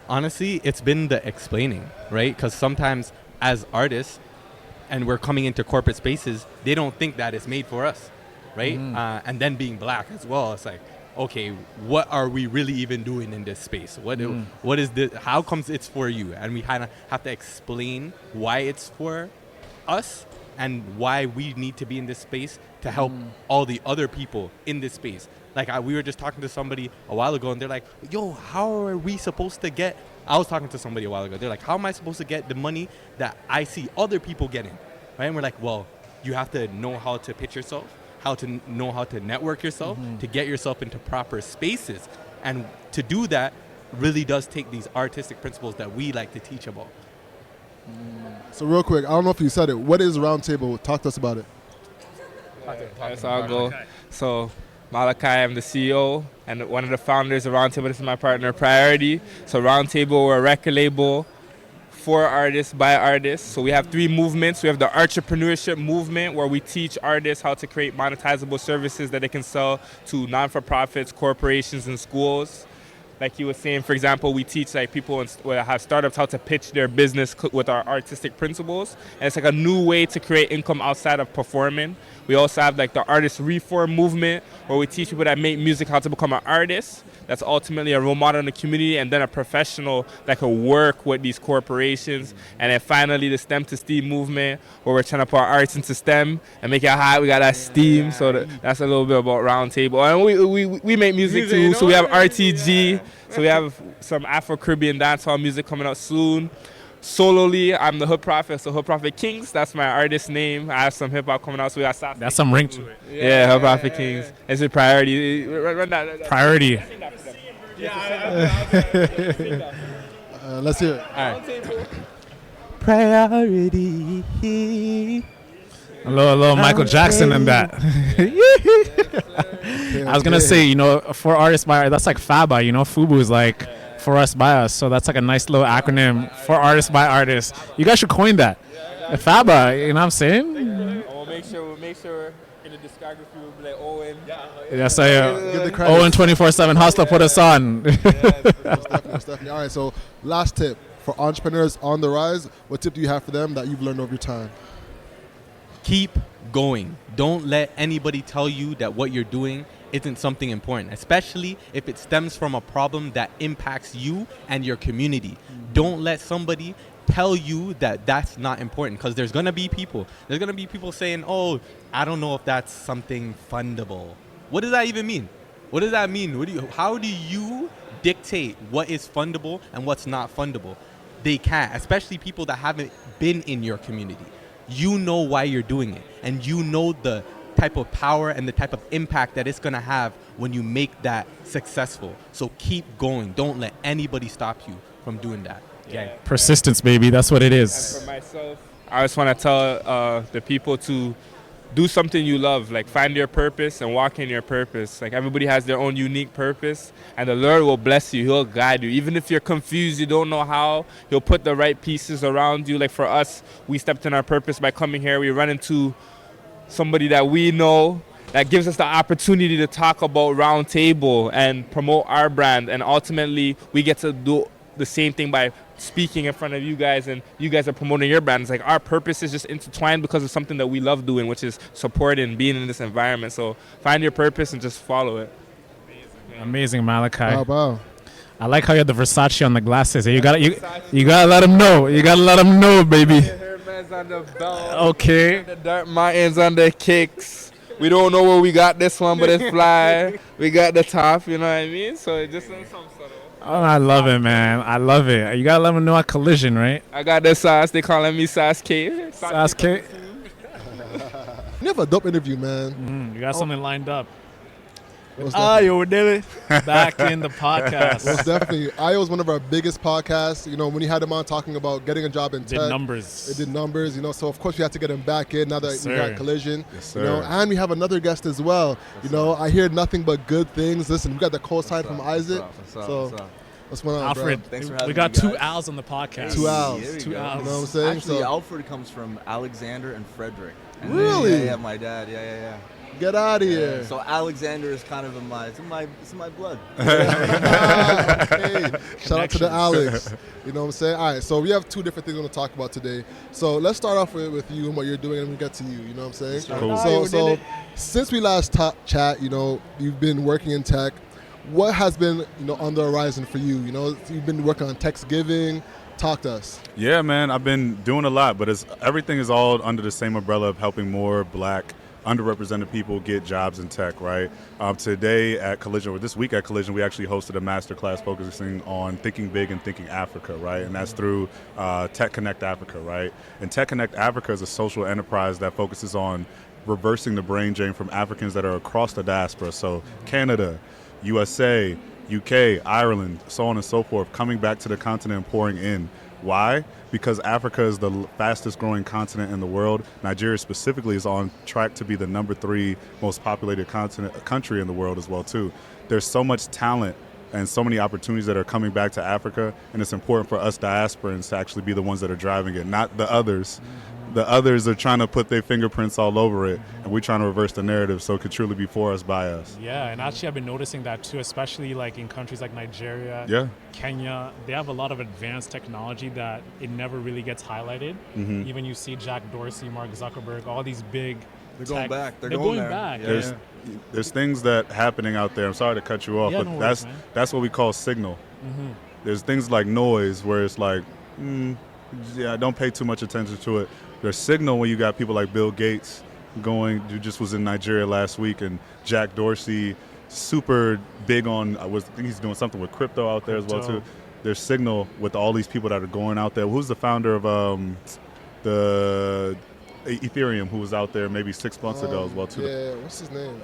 S4: Honestly, it's been the explaining, right? Because sometimes as artists, and we're coming into corporate spaces, they don't think that it's made for us, right? And then being black as well, it's like, okay, what are we really even doing in this space? What is this? How comes it's for you? And we kind of have to explain why it's for us and why we need to be in this space to help all the other people in this space. Like we were just talking to somebody a while ago, and they're like, yo, how are we supposed to get? I was talking to somebody a while ago. They're like, how am I supposed to get the money that I see other people getting? Right? And we're like, well, you have to know how to pitch yourself, how to know how to network yourself, to get yourself into proper spaces. And to do that really does take these artistic principles that we like to teach about.
S1: So real quick, I don't know if you said it. What is Roundtable? Talk to us about it.
S8: That's our goal. So Malakai, I'm the CEO and one of the founders of Roundtable. This is my partner, Priority. So Roundtable, we're a record label for artists, by artists. So we have 3 movements. We have the Entrepreneurship movement, where we teach artists how to create monetizable services that they can sell to non-for-profits, corporations, and schools. Like you were saying, for example, we teach like people that have startups how to pitch their business with our artistic principles. And it's like a new way to create income outside of performing. We also have like the artist reform movement, where we teach people that make music how to become an artist. That's ultimately a role model in the community, and then a professional that can work with these corporations. And then finally the STEM to STEAM movement, where we're trying to put our arts into STEM and make it hot. We got that STEAM, so that's a little bit about Roundtable. And we make music too, so we have RTG, so we have some Afro-Caribbean dancehall music coming out soon. Solely, I'm the Hood Prophet, so Hood Prophet Kings, that's my artist name. I have some hip-hop coming out, so we got South.
S6: That's some ring to it.
S8: Yeah, Hood Prophet Kings. It's a Priority. Run that.
S6: Priority.
S1: Let's hear it.
S8: All right. Priority.
S6: A little Michael Jackson in that. I was going to say, for artists by artists, that's like FABA, FUBU is like for us by us. So that's like a nice little acronym for artists by artists. You guys should coin that. FABA, you know what I'm saying?
S8: We'll make sure in the discography we'll be like Owen.
S6: That's Owen 24/7 Hustler put us on.
S1: Definitely. All right, so last tip for entrepreneurs on the rise. What tip do you have for them that you've learned over your time?
S4: Keep going. Don't let anybody tell you that what you're doing isn't something important, especially if it stems from a problem that impacts you and your community. Don't let somebody tell you that that's not important, because there's going to be people saying, oh, I don't know if that's something fundable. What does that even mean? What does that mean? How do you dictate what is fundable and what's not fundable? They can't, especially people that haven't been in your community. You know why you're doing it, and you know the type of power and the type of impact that it's going to have when you make that successful. So keep going. Don't let anybody stop you from doing that. Okay?
S6: Persistence, baby. That's what it is.
S8: And for myself, I just want to tell the people to do something you love, like find your purpose and walk in your purpose. Like everybody has their own unique purpose, and the Lord will bless you. He'll guide you. Even if you're confused, you don't know how, He'll put the right pieces around you. Like for us, we stepped in our purpose by coming here. We run into somebody that we know that gives us the opportunity to talk about Roundtable and promote our brand, and ultimately we get to do the same thing by speaking in front of you guys, and you guys are promoting your brand. It's like our purpose is just intertwined because of something that we love doing, which is supporting, being in this environment. So find your purpose and just follow it.
S6: Amazing, Malakai.
S1: Wow.
S6: I like how you have the Versace on the glasses. You gotta let them know. You gotta let them know, baby.
S8: Hairbands on the belt.
S6: Okay.
S8: The Dark Martens on the kicks. We don't know where we got this one, but it's fly. We got the top, you know what I mean? So it just in some sort of.
S6: Oh, I love it, man. I love it. You gotta let them know at Collision, right?
S8: I got the sauce. They calling me Sauce K.
S6: Sauce K.
S1: You have a dope interview, man.
S6: You got something lined up.
S1: Yo,
S6: David. Back in the podcast.
S1: Most definitely. IO is one of our biggest podcasts. You know, when you had him on talking about getting a job in tech.
S6: Did numbers.
S1: It did numbers, you know, so of course we had to get him back in now that we got Collision.
S3: Yes, sir.
S1: You know, and we have another guest as well. You know, I hear nothing but good things. Listen, we got the co-sign from Isaac.
S3: What's
S1: So what's going on,
S6: Alfred,
S3: Thanks for having
S6: we got
S3: me,
S6: 2
S3: guys.
S6: Al's on the podcast.
S1: 2 Al's.
S3: There you
S6: Two
S3: go.
S6: Al's.
S1: You know what I'm saying?
S3: Actually,
S1: So,
S3: Alfred comes from Alexander and Frederick. And
S1: Really?
S3: Yeah, my dad. Yeah.
S1: get out of
S3: Yeah,
S1: here.
S3: so Alexander is kind of it's in my blood.
S1: Okay. Shout out to the Alex. You know what I'm saying? All right, so we have 2 different things we're going to talk about today. So let's start off with you and what you're doing, and we get to you. You know what I'm saying?
S3: Cool.
S1: So since we last chat, you know, you've been working in tech. What has been, you know, on the horizon for you? You know, you've been working on Techsgiving. Talk to us.
S9: Yeah, man, I've been doing a lot, but everything is all under the same umbrella of helping more Black, underrepresented people get jobs in tech, right? Today at Collision, or this week at Collision, we actually hosted a masterclass focusing on thinking big and thinking Africa, right? And that's through Tech Connect Africa, right? And Tech Connect Africa is a social enterprise that focuses on reversing the brain drain from Africans that are across the diaspora. So Canada, USA, UK, Ireland, so on and so forth, coming back to the continent and pouring in. Why? Because Africa is the fastest growing continent in the world. Nigeria specifically is on track to be the number 3 most populated country in the world as well too. There's so much talent and so many opportunities that are coming back to Africa, and it's important for us diasporans to actually be the ones that are driving it, not the others. The others are trying to put their fingerprints all over it, and we're trying to reverse the narrative so it could truly be for us, by us.
S6: Yeah, and actually I've been noticing that too, especially like in countries like Nigeria, Kenya. They have a lot of advanced technology that it never really gets highlighted. Even you see Jack Dorsey, Mark Zuckerberg, all these big
S3: They're going back.
S6: They're going back.
S9: There's things that happening out there. I'm sorry to cut you off, but that's what we call signal. There's things like noise where it's like, don't pay too much attention to it. There's signal when you got people like Bill Gates who just was in Nigeria last week, and Jack Dorsey, super big on, I think he's doing something with crypto out there as well too. There's signal with all these people that are going out there. Who's the founder of the Ethereum, who was out there maybe 6 months ago as well too?
S1: Yeah, what's his name?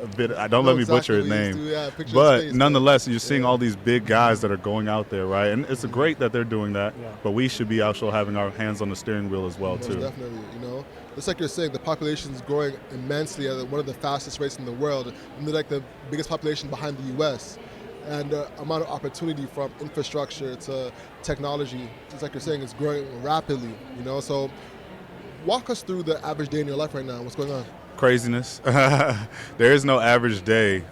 S9: Don't let me butcher his name. But nonetheless, you're seeing all these big guys that are going out there, right? And it's great that they're doing that, but we should be also having our hands on the steering wheel as well too.
S1: Definitely, you know. Just like you're saying, the population is growing immensely at one of the fastest rates in the world. And they're like the biggest population behind the U.S. And the amount of opportunity from infrastructure to technology, just like you're saying, is growing rapidly, you know. So walk us through the average day in your life right now. What's going on?
S9: Craziness. There is no average day.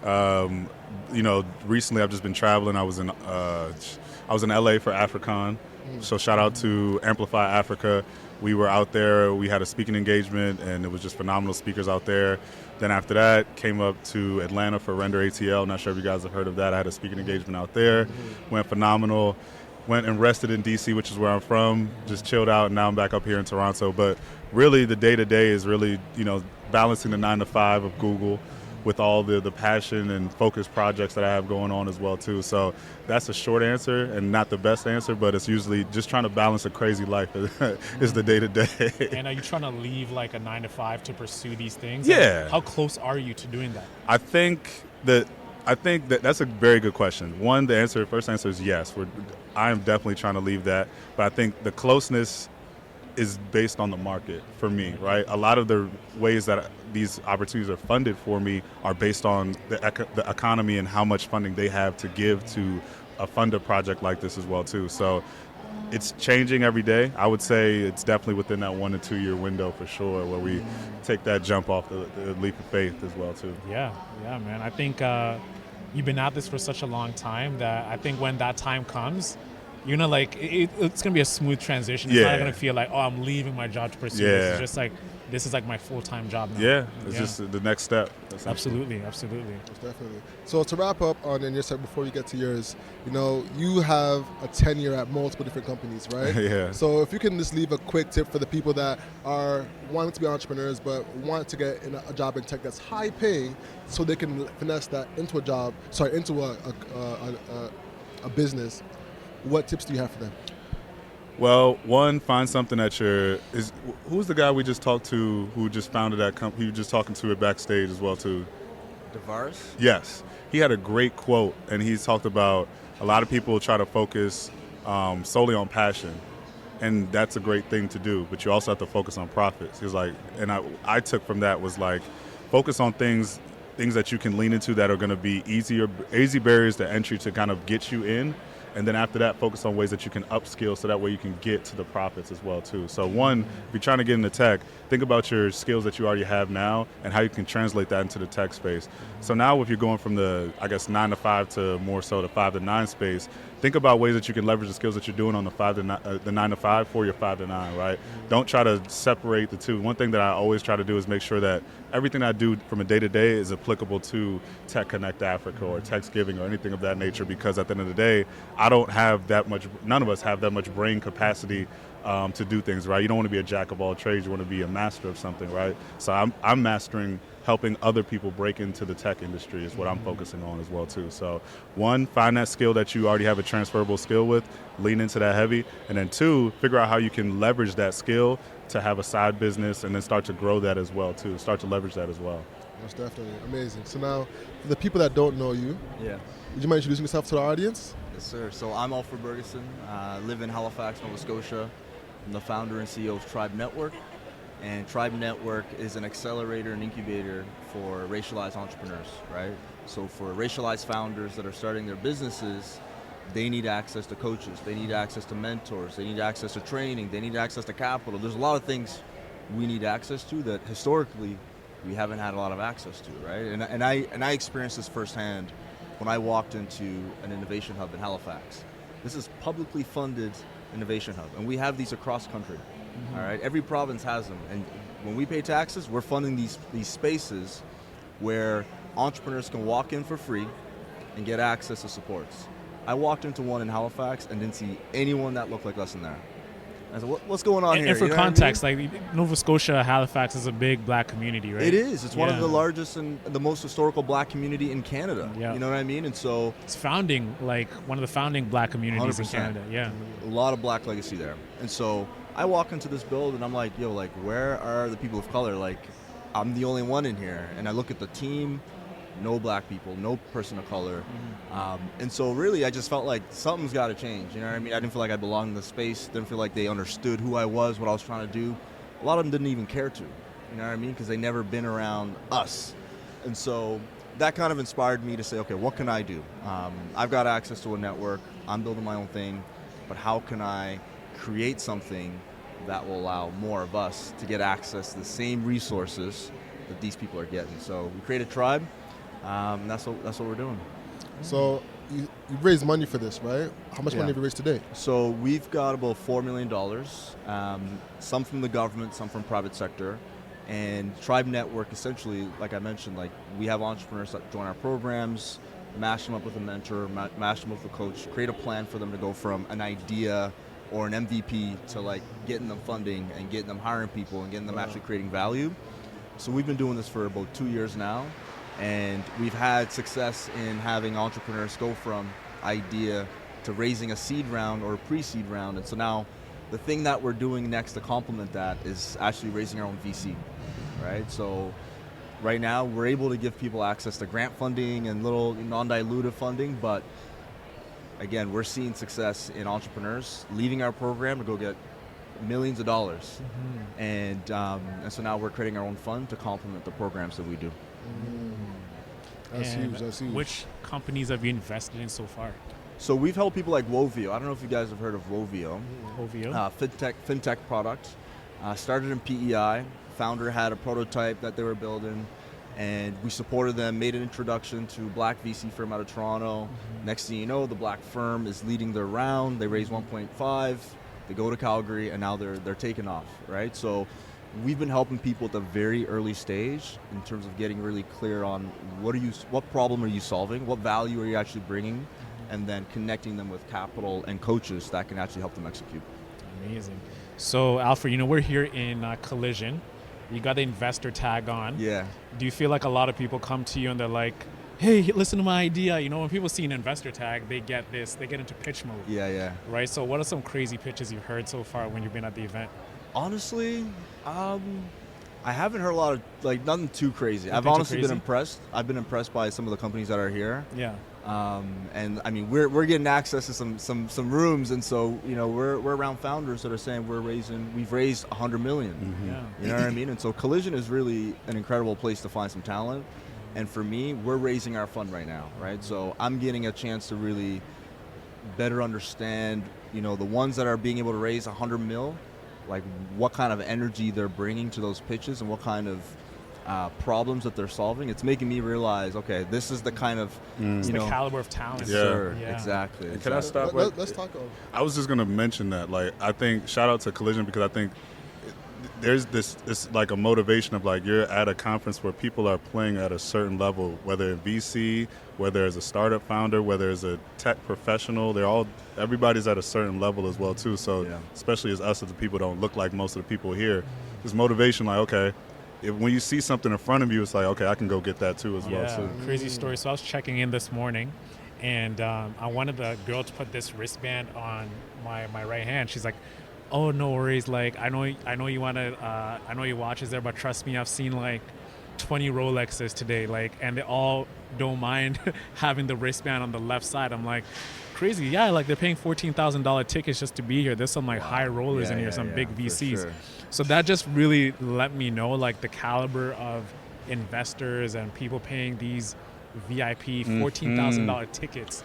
S9: You know, recently I've just been traveling. I was in LA for AfriCon. So shout out to Amplify Africa. We were out there. We had a speaking engagement, and it was just phenomenal speakers out there. Then after that, came up to Atlanta for Render ATL. Not sure if you guys have heard of that. I had a speaking engagement out there. Went phenomenal. Went and rested in DC, which is where I'm from. Just chilled out, and now I'm back up here in Toronto. But really, the day-to-day is really, you know, balancing the 9 to 5 of Google with all the passion and focused projects that I have going on as well too. So that's a short answer and not the best answer, but it's usually just trying to balance a crazy life is the day-to-day.
S6: And are you trying to leave like a 9 to 5 to pursue these things?
S9: Yeah.
S6: And how close are you to doing that?
S9: I think that that's a very good question. One, the first answer is yes. I am definitely trying to leave that, but I think the closeness is based on the market for me, right? A lot of the ways that these opportunities are funded for me are based on the economy and how much funding they have to give to fund a project like this as well too. So it's changing every day. I would say it's definitely within that 1 to 2 year window for sure, where we take that jump off the leap of faith as well too.
S6: Yeah, man. I think you've been at this for such a long time that I think when that time comes, you know, like it's gonna be a smooth transition. It's not gonna feel like, oh, I'm leaving my job to pursue this. It's just like this is like my full-time job now.
S9: Yeah, it's just the next step.
S6: Absolutely.
S1: Most definitely. So to wrap up on your side before we get to yours, you have a tenure at multiple different companies, right?
S9: Yeah.
S1: So if you can just leave a quick tip for the people that are wanting to be entrepreneurs but want to get in a job in tech that's high paying, so they can finesse that into a business, what tips do you have for them?
S9: Well, one, find something that who's the guy we just talked to who just founded that company? He was just talking to it backstage as well too.
S3: DeVaris?
S9: Yes. He had a great quote, and he's talked about a lot of people try to focus solely on passion, and that's a great thing to do, but you also have to focus on profits. He was like, and I took from that was like, focus on things that you can lean into that are going to be easy barriers to entry to kind of get you in. And then after that, focus on ways that you can upskill so that way you can get to the profits as well too. So one, if you're trying to get into tech, think about your skills that you already have now and how you can translate that into the tech space. So now if you're going from the, 9 to 5 to more so the 5 to 9 space, think about ways that you can leverage the skills that you're doing on the 9 to 5 for your 5 to 9, right? Don't try to separate the two. One thing that I always try to do is make sure that everything I do from a day-to-day is applicable to Tech Connect Africa or Techsgiving or anything of that nature, because at the end of the day, none of us have that much brain capacity to do things, right? You don't want to be a jack of all trades, you want to be a master of something, right? So I'm mastering helping other people break into the tech industry is what I'm focusing on as well too. So one, find that skill that you already have a transferable skill with, lean into that heavy, and then two, figure out how you can leverage that skill to have a side business and then start to grow that as well too, start to leverage that as well.
S1: Most definitely, amazing. So now, for the people that don't know you, would you mind introducing yourself to the audience?
S3: Yes, sir. So I'm Alfred Burgesson. I live in Halifax, Nova Scotia. I'm the founder and CEO of Tribe Network. And Tribe Network is an accelerator and incubator for racialized entrepreneurs, right? So for racialized founders that are starting their businesses, they need access to coaches, they need access to mentors, they need access to training, they need access to capital. There's a lot of things we need access to that historically we haven't had a lot of access to, right? And I experienced this firsthand when I walked into an innovation hub in Halifax. This is publicly funded innovation hub, and we have these across country. All right, every province has them, and when we pay taxes, we're funding these spaces where entrepreneurs can walk in for free and get access to supports. I walked into one in Halifax and didn't see anyone that looked like us in there. I said, what's going on here?
S6: And for context, like Nova Scotia, Halifax is a big black community, right?
S3: It is. It's one of the largest and the most historical black community in Canada. Yeah. You know what I mean? And so
S6: it's one of the founding black communities 100%. In Canada. Yeah.
S3: A lot of black legacy there. And so I walk into this building and I'm like, where are the people of color? Like, I'm the only one in here. And I look at the team, no black people, no person of color. And so really I just felt like something's got to change. You know what I mean? I didn't feel like I belonged in the space. Didn't feel like they understood who I was, what I was trying to do. A lot of them didn't even care to. You know what I mean? Because they never been around us. And so that kind of inspired me to say, okay, what can I do? I've got access to a network. I'm building my own thing. But how can I create something that will allow more of us to get access to the same resources that these people are getting? So we created Tribe. That's what we're doing.
S1: So you raised money for this, right? How much money have you raised today?
S3: So we've got about $4 million, some from the government, some from private sector. And Tribe Network, essentially, like I mentioned, like we have entrepreneurs that join our programs, mash them up with a mentor, mash them up with a coach, create a plan for them to go from an idea or an MVP to like getting them funding and getting them hiring people and getting them actually creating value. So we've been doing this for about 2 years now. And we've had success in having entrepreneurs go from idea to raising a seed round or a pre-seed round. And so now the thing that we're doing next to complement that is actually raising our own VC, right? So right now we're able to give people access to grant funding and little non-dilutive funding, but again, we're seeing success in entrepreneurs leaving our program to go get millions of dollars. And so now we're creating our own fund to complement the programs that we do.
S1: That's huge.
S6: Which companies have you invested in so far?
S3: So we've helped people like Wovio. I don't know if you guys have heard of Wovio. Fintech product. Started in PEI. Founder had a prototype that they were building, and we supported them, made an introduction to black VC firm out of Toronto. Next thing you know, the black firm is leading their round. They raised 1.5. They go to Calgary, and now they're taking off, right? So we've been helping people at the very early stage in terms of getting really clear on what problem are you solving, what value are you actually bringing, and then connecting them with capital and coaches that can actually help them execute.
S6: Amazing. So Alfred, we're here in Collision. You got the investor tag on.
S3: Yeah.
S6: Do you feel like a lot of people come to you and they're like, hey, listen to my idea? When people see an investor tag, they get into pitch mode.
S3: Yeah.
S6: Right? So what are some crazy pitches you've heard so far when you've been at the event?
S3: Honestly, I haven't heard a lot of, nothing too crazy.
S6: Nothing
S3: I've
S6: too
S3: honestly
S6: crazy?
S3: been impressed. I've been impressed by some of the companies that are here.
S6: Yeah.
S3: And I mean, we're getting access to some rooms, and so we're around founders that are saying we've raised 100 million.
S6: Mm-hmm. Yeah.
S3: You know what I mean? And so Collision is really an incredible place to find some talent. And for me, we're raising our fund right now, right? So I'm getting a chance to really better understand, the ones that are being able to raise 100 mil, like what kind of energy they're bringing to those pitches and what kind of problems that they're solving. It's making me realize, okay, this is the kind of,
S6: It's the caliber of talent.
S3: Sure,
S6: Yeah.
S3: exactly.
S9: Can I stop?
S1: Let's talk.
S9: I was just going to mention that. I think, shout out to Collision, because I think there's this like a motivation of you're at a conference where people are playing at a certain level, whether in VC, whether as a startup founder, whether as a tech professional, everybody's at a certain level as well too. So especially as us, as the people don't look like most of the people here, there's motivation okay, when you see something in front of you, it's okay, I can go get that too as well. So.
S6: Crazy story. So I was checking in this morning, and I wanted the girl to put this wristband on my right hand. She's like, oh, no worries. I know you I know your watch is there, but trust me, I've seen 20 Rolexes today, and they all don't mind having the wristband on the left side. I'm like, crazy. Yeah, they're paying $14,000 tickets just to be here. There's some high rollers in here, some big VCs.
S3: Sure.
S6: So that just really let me know the caliber of investors and people paying these VIP $14,000 tickets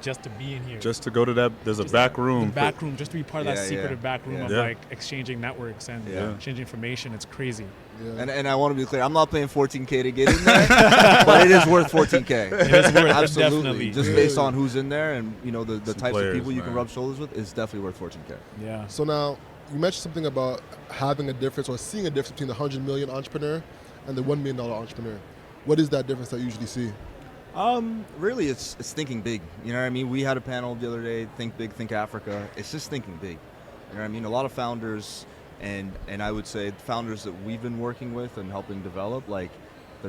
S6: just to be in here.
S9: Just to go to that, there's a back room.
S6: The back room, just to be part of that secretive back room of exchanging networks and exchanging information. It's crazy.
S3: Yeah. And I want to be clear, I'm not paying $14K to get in there, but it is worth $14K.
S6: It is worth
S3: Absolutely.
S6: Definitely.
S3: Just based on who's in there and the types
S9: players,
S3: of people you can
S9: man.
S3: rub shoulders with is definitely worth $14K.
S6: Yeah.
S1: So now, you mentioned something about having a difference or seeing a difference between the 100 million entrepreneur and the $1 million entrepreneur. What is that difference that you usually see?
S3: Really, it's thinking big. You know what I mean? We had a panel the other day, Think Big, Think Africa. It's just thinking big. You know what I mean? A lot of founders, and I would say founders that we've been working with and helping develop, they're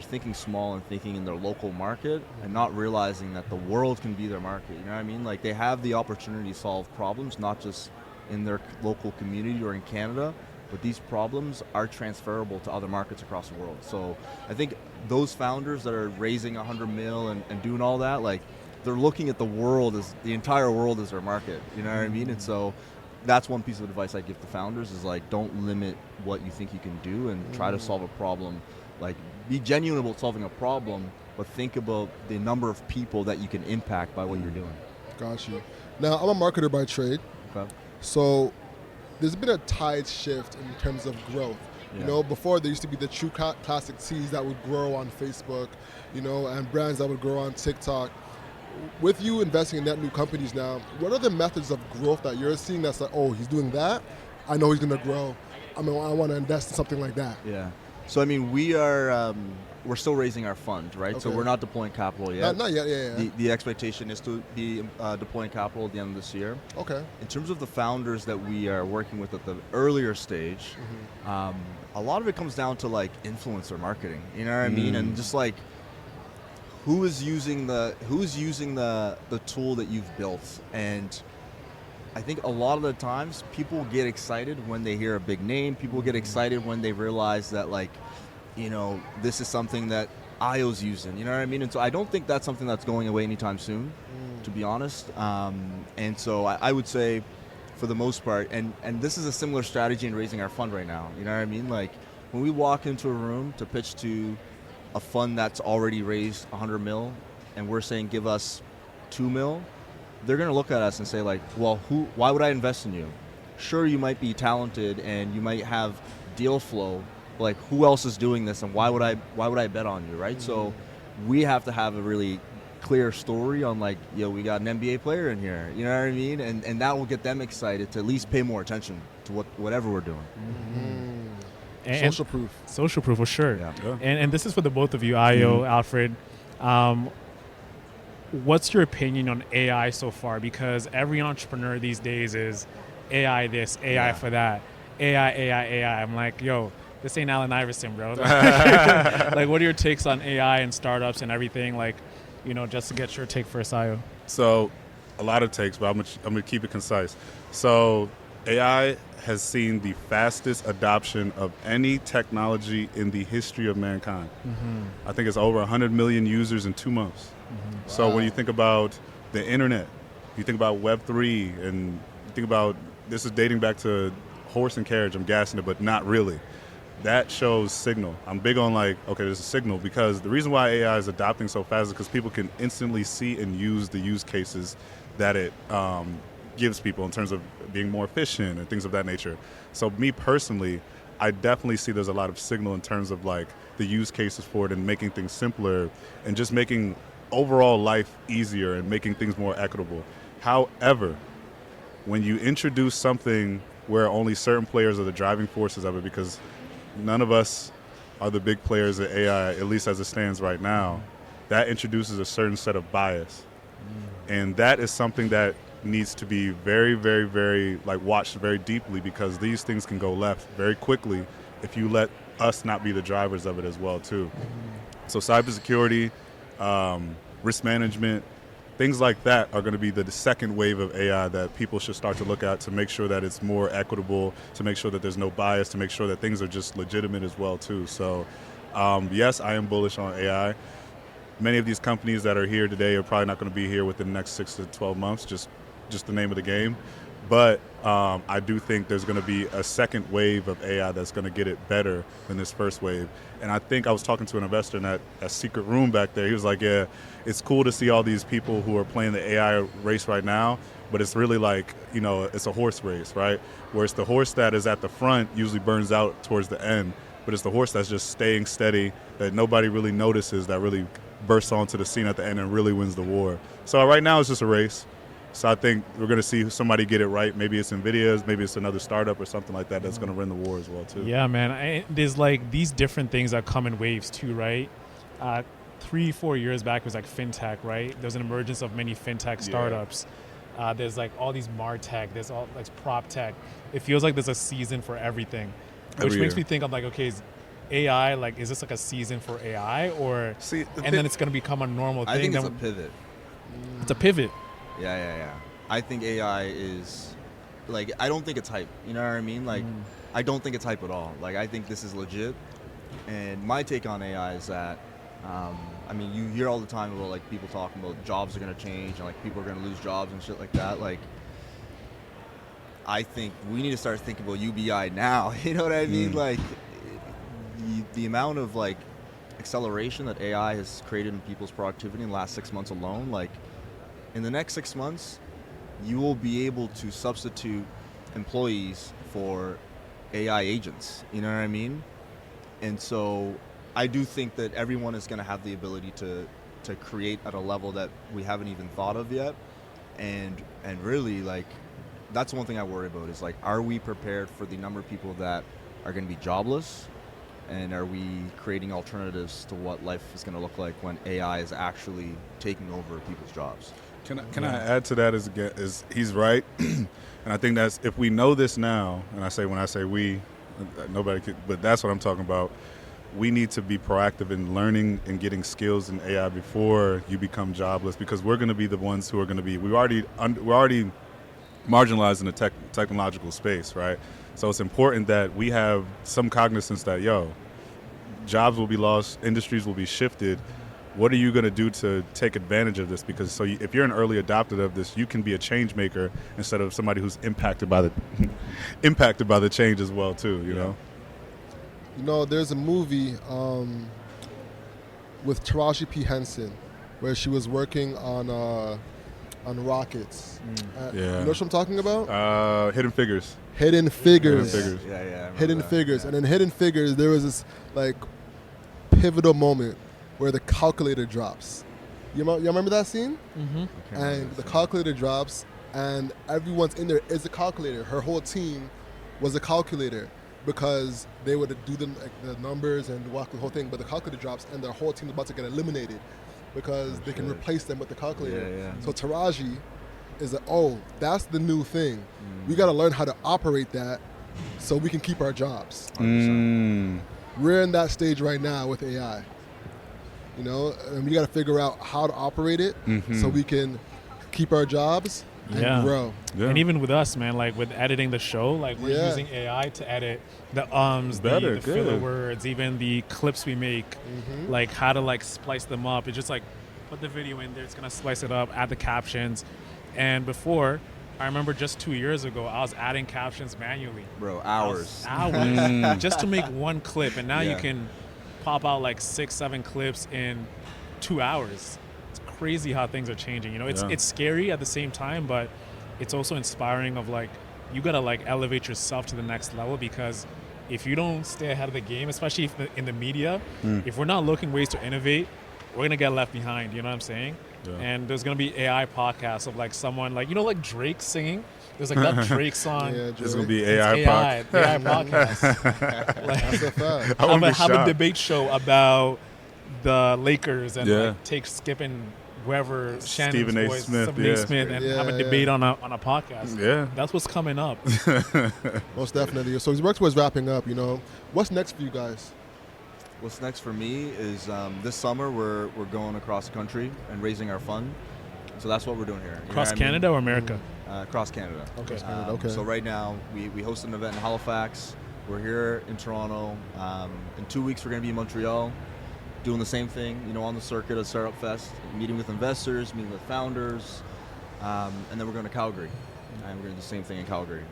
S3: thinking small and thinking in their local market and not realizing that the world can be their market. You know what I mean? They have the opportunity to solve problems, not just in their local community or in Canada, but these problems are transferable to other markets across the world. So I think those founders that are raising 100 mil and doing all that, they're looking at the world as the entire world as their market. You know what I mean? And so that's one piece of advice I give to founders is don't limit what you think you can do and try to solve a problem. Be genuine about solving a problem, but think about the number of people that you can impact by what you're doing.
S1: Got you. Now, I'm a marketer by trade.
S3: Okay.
S1: So there's been a tide shift in terms of growth.
S3: Yeah.
S1: Before there used to be the true classic teas that would grow on Facebook, and brands that would grow on TikTok. With you investing in net new companies now, what are the methods of growth that you're seeing that's oh, he's doing that? I know he's going to grow. I want to invest in something like that.
S3: Yeah. So, I mean, we're still raising our fund, right? Okay. So we're not deploying capital yet.
S1: Not yet, yeah.
S3: The expectation is to be deploying capital at the end of this year.
S1: Okay.
S3: In terms of the founders that we are working with at the earlier stage, a lot of it comes down to influencer marketing. You know what I mean? And just who is using the tool that you've built. And I think a lot of the times people get excited when they hear a big name. People get excited when they realize that this is something that IO's using, you know what I mean? And so I don't think that's something that's going away anytime soon, to be honest. And so I would say for the most part, and this is a similar strategy in raising our fund right now, you know what I mean? When we walk into a room to pitch to a fund that's already raised 100 mil and we're saying give us 2 mil, they're going to look at us and say well, why would I invest in you? Sure, you might be talented and you might have deal flow, who else is doing this and why would I bet on you, right? So we have to have a really clear story on we got an NBA player in here, you know what I mean? And that will get them excited to at least pay more attention to whatever we're doing.
S1: Social proof.
S6: Social proof, for sure.
S3: Yeah.
S6: And this is for the both of you, Ayo, Alfred. What's your opinion on AI so far? Because every entrepreneur these days is AI this, AI for that, AI. I'm like, yo, this ain't Allen Iverson, bro. Like, what are your takes on AI and startups and everything? Like, just to get your take first, Ayo.
S9: So, a lot of takes, but I'm gonna keep it concise. So, AI has seen the fastest adoption of any technology in the history of mankind. I think it's over 100 million users in 2 months. So when you think about the internet, you think about Web3, and you think about, this is dating back to horse and carriage, I'm gassing it, but not really. That shows signal. I'm big on okay, there's a signal, because the reason why AI is adopting so fast is because people can instantly see and use the use cases that it gives people in terms of being more efficient and things of that nature. So me personally, I definitely see there's a lot of signal in terms of the use cases for it and making things simpler and just making overall life easier and making things more equitable. However, when you introduce something where only certain players are the driving forces of it, because none of us are the big players at AI, at least as it stands right now, that introduces a certain set of bias. And that is something that needs to be very, very, very watched very deeply, because these things can go left very quickly if you let us not be the drivers of it as well too. So cybersecurity, risk management, things like that are going to be the second wave of AI that people should start to look at, to make sure that it's more equitable, to make sure that there's no bias, to make sure that things are just legitimate as well too. So yes, I am bullish on AI. Many of these companies that are here today are probably not going to be here within the next 6 to 12 months, just the name of the game. But I do think there's going to be a second wave of AI that's going to get it better than this first wave. And I think I was talking to an investor in that secret room back there. He was like, yeah, it's cool to see all these people who are playing the AI race right now, but it's really it's a horse race, right? Whereas the horse that is at the front usually burns out towards the end, but it's the horse that's just staying steady, that nobody really notices, that really bursts onto the scene at the end and really wins the war. So right now it's just a race. So I think we're going to see somebody get it right. Maybe it's NVIDIA's, maybe it's another startup or something like that that's going to win the war as well too.
S6: Yeah, man. There's these different things that come in waves too, right? 3-4 years back it was Fintech, right? There's an emergence of many Fintech startups. There's all these MarTech, there's all prop tech. It feels like there's a season for everything, which makes me think of okay, is AI, is this a season for AI, or then it's going to become a normal thing?
S3: I think it's a pivot.
S6: It's a pivot.
S3: Yeah. I think AI is, I don't think it's hype. You know what I mean? I don't think it's hype at all. I think this is legit. And my take on AI is that, you hear all the time about people talking about jobs are going to change and people are going to lose jobs and shit like that. I think we need to start thinking about UBI now. You know what I mean? The amount of acceleration that AI has created in people's productivity in the last 6 months alone, in the next 6 months, you will be able to substitute employees for AI agents. You know what I mean? And so I do think that everyone is going to have the ability to create at a level that we haven't even thought of yet. And really, that's one thing I worry about is, are we prepared for the number of people that are going to be jobless? And are we creating alternatives to what life is going to look like when AI is actually taking over people's jobs?
S9: Can I add to that is he's right, and I think that's, if we know this now, and when I say we, nobody could, but that's what I'm talking about. We need to be proactive in learning and getting skills in AI before you become jobless, because we're going to be the ones who are going to be. We're already marginalized in the technological space, right? So it's important that we have some cognizance that jobs will be lost, industries will be shifted. What are you going to do to take advantage of this? Because if you're an early adopter of this, you can be a change maker instead of somebody who's impacted by the change as well too. You know,
S1: there's a movie with Taraji P. Henson where she was working on rockets. You know what I'm talking about?
S9: Hidden Figures.
S1: Hidden Figures.
S3: Yeah.
S1: Hidden Figures. And in Hidden Figures, there was this pivotal moment where the calculator drops. You remember that scene?
S6: Mm-hmm.
S1: And the calculator drops, and everyone's in there is a calculator. Her whole team was a calculator. because they would do the numbers and walk the whole thing, but the calculator drops and their whole team is about to get eliminated because they can replace them with the calculator.
S3: Yeah.
S1: So Taraji is that's the new thing. We got to learn how to operate that so we can keep our jobs. We're in that stage right now with AI. You know, and we got to figure out how to operate it so we can keep our jobs and grow.
S6: Yeah. And even with us, man, like with editing the show, like we're using AI to edit the the filler words, even the clips we make, like how to like splice them up. It's just like put the video in there, it's gonna splice it up, add the captions. And before, I remember just 2 years ago, I was adding captions manually.
S3: Bro, hours.
S6: Just to make one clip. And now you can pop out like 6-7 clips in 2 hours. It's crazy how things are changing. You know, it's scary at the same time, but it's also inspiring of like, you gotta like elevate yourself to the next level, because if you don't stay ahead of the game, especially in the media, if we're not looking ways to innovate, we're gonna get left behind, you know what I'm saying? Yeah. And there's gonna be AI podcasts of like someone like, you know, like Drake singing. There's like that Drake song.
S9: There's gonna be AI
S6: podcast. Like, have a debate show about the Lakers and like take Skip and whoever Stephen A. Smith, and have a debate on a podcast.
S9: Yeah,
S6: that's what's coming up.
S1: Most definitely. So as we work towards wrapping up, you know, what's next for you guys?
S3: What's next for me is this summer we're going across the country and raising our fund. So that's what we're doing here.
S6: Across Canada or America?
S3: Across Canada.
S6: Okay.
S3: Okay. So right now we host an event in Halifax. We're here in Toronto. In 2 weeks we're going to be in Montreal, doing the same thing, you know, on the circuit at Startup Fest, meeting with investors, meeting with founders, and then we're going to Calgary. And we're going to do the same thing in Calgary.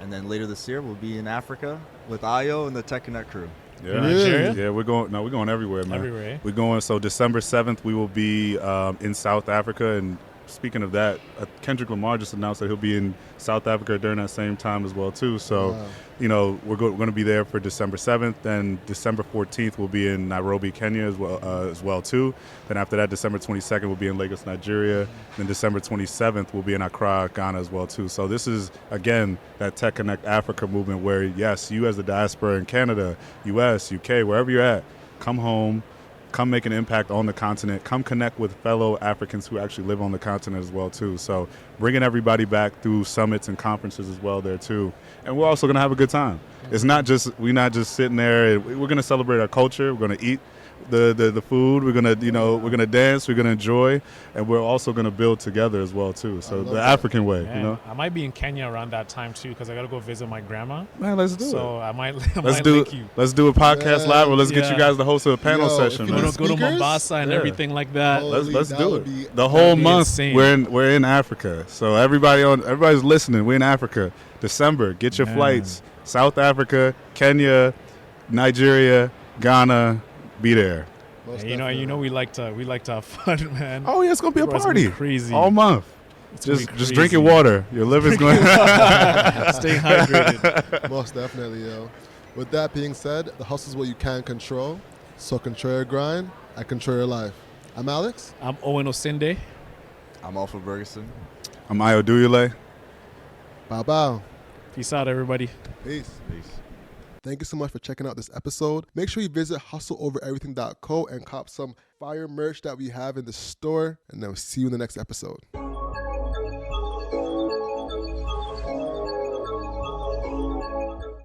S3: And then later this year we'll be in Africa with Ayo and the Tech Connect crew.
S9: Yeah,
S6: Nigeria?
S9: Yeah, we're going everywhere, man.
S6: Everywhere, eh?
S9: We're going, so December 7th, we will be in South Africa. And speaking of that, Kendrick Lamar just announced that he'll be in South Africa during that same time as well, too. So, you know, we're going to be there for December 7th. Then December 14th, we'll be in Nairobi, Kenya as well, too. Then after that, December 22nd, we'll be in Lagos, Nigeria. Then December 27th, we'll be in Accra, Ghana as well, too. So this is, again, that Tech Connect Africa movement where, yes, you as the diaspora in Canada, US, UK, wherever you're at, come home. Come make an impact on the continent. Come connect with fellow Africans who actually live on the continent as well, too. So bringing everybody back through summits and conferences as well there, too. And we're also going to have a good time. It's not just, we're not just sitting there. We're going to celebrate our culture. We're going to eat the food. We're going to, you know, we're going to dance. We're going to enjoy. And we're also going to build together as well, too. So the African way, you know.
S6: I might be in Kenya around that time, too, because I got to go visit my grandma.
S9: Man, let's do it.
S6: So I might
S9: let's
S6: link you.
S9: Let's do a podcast live, or let's get you guys to host a panel session.
S6: Go to Mombasa and everything like that.
S9: Let's do it. The whole month we're in Africa. So everybody's listening. We're in Africa. December, get your flights. South Africa, Kenya, Nigeria, Ghana, be there.
S6: You know, we like to have fun, man.
S9: Oh yeah, it's gonna be a party,
S6: crazy
S9: all month. Just drinking water. Your liver's going.
S6: Stay hydrated.
S1: Most definitely, yo. With that being said, the hustle is what you can control. So control your grind and control your life. I'm Alex.
S6: I'm Owen Osinde.
S3: I'm Alfred Burgesson.
S9: I'm Ayo Duyule.
S1: Bow bow.
S6: Peace out, everybody.
S1: Peace. Thank you so much for checking out this episode. Make sure you visit hustleovereverything.co and cop some fire merch that we have in the store. And then we'll see you in the next episode.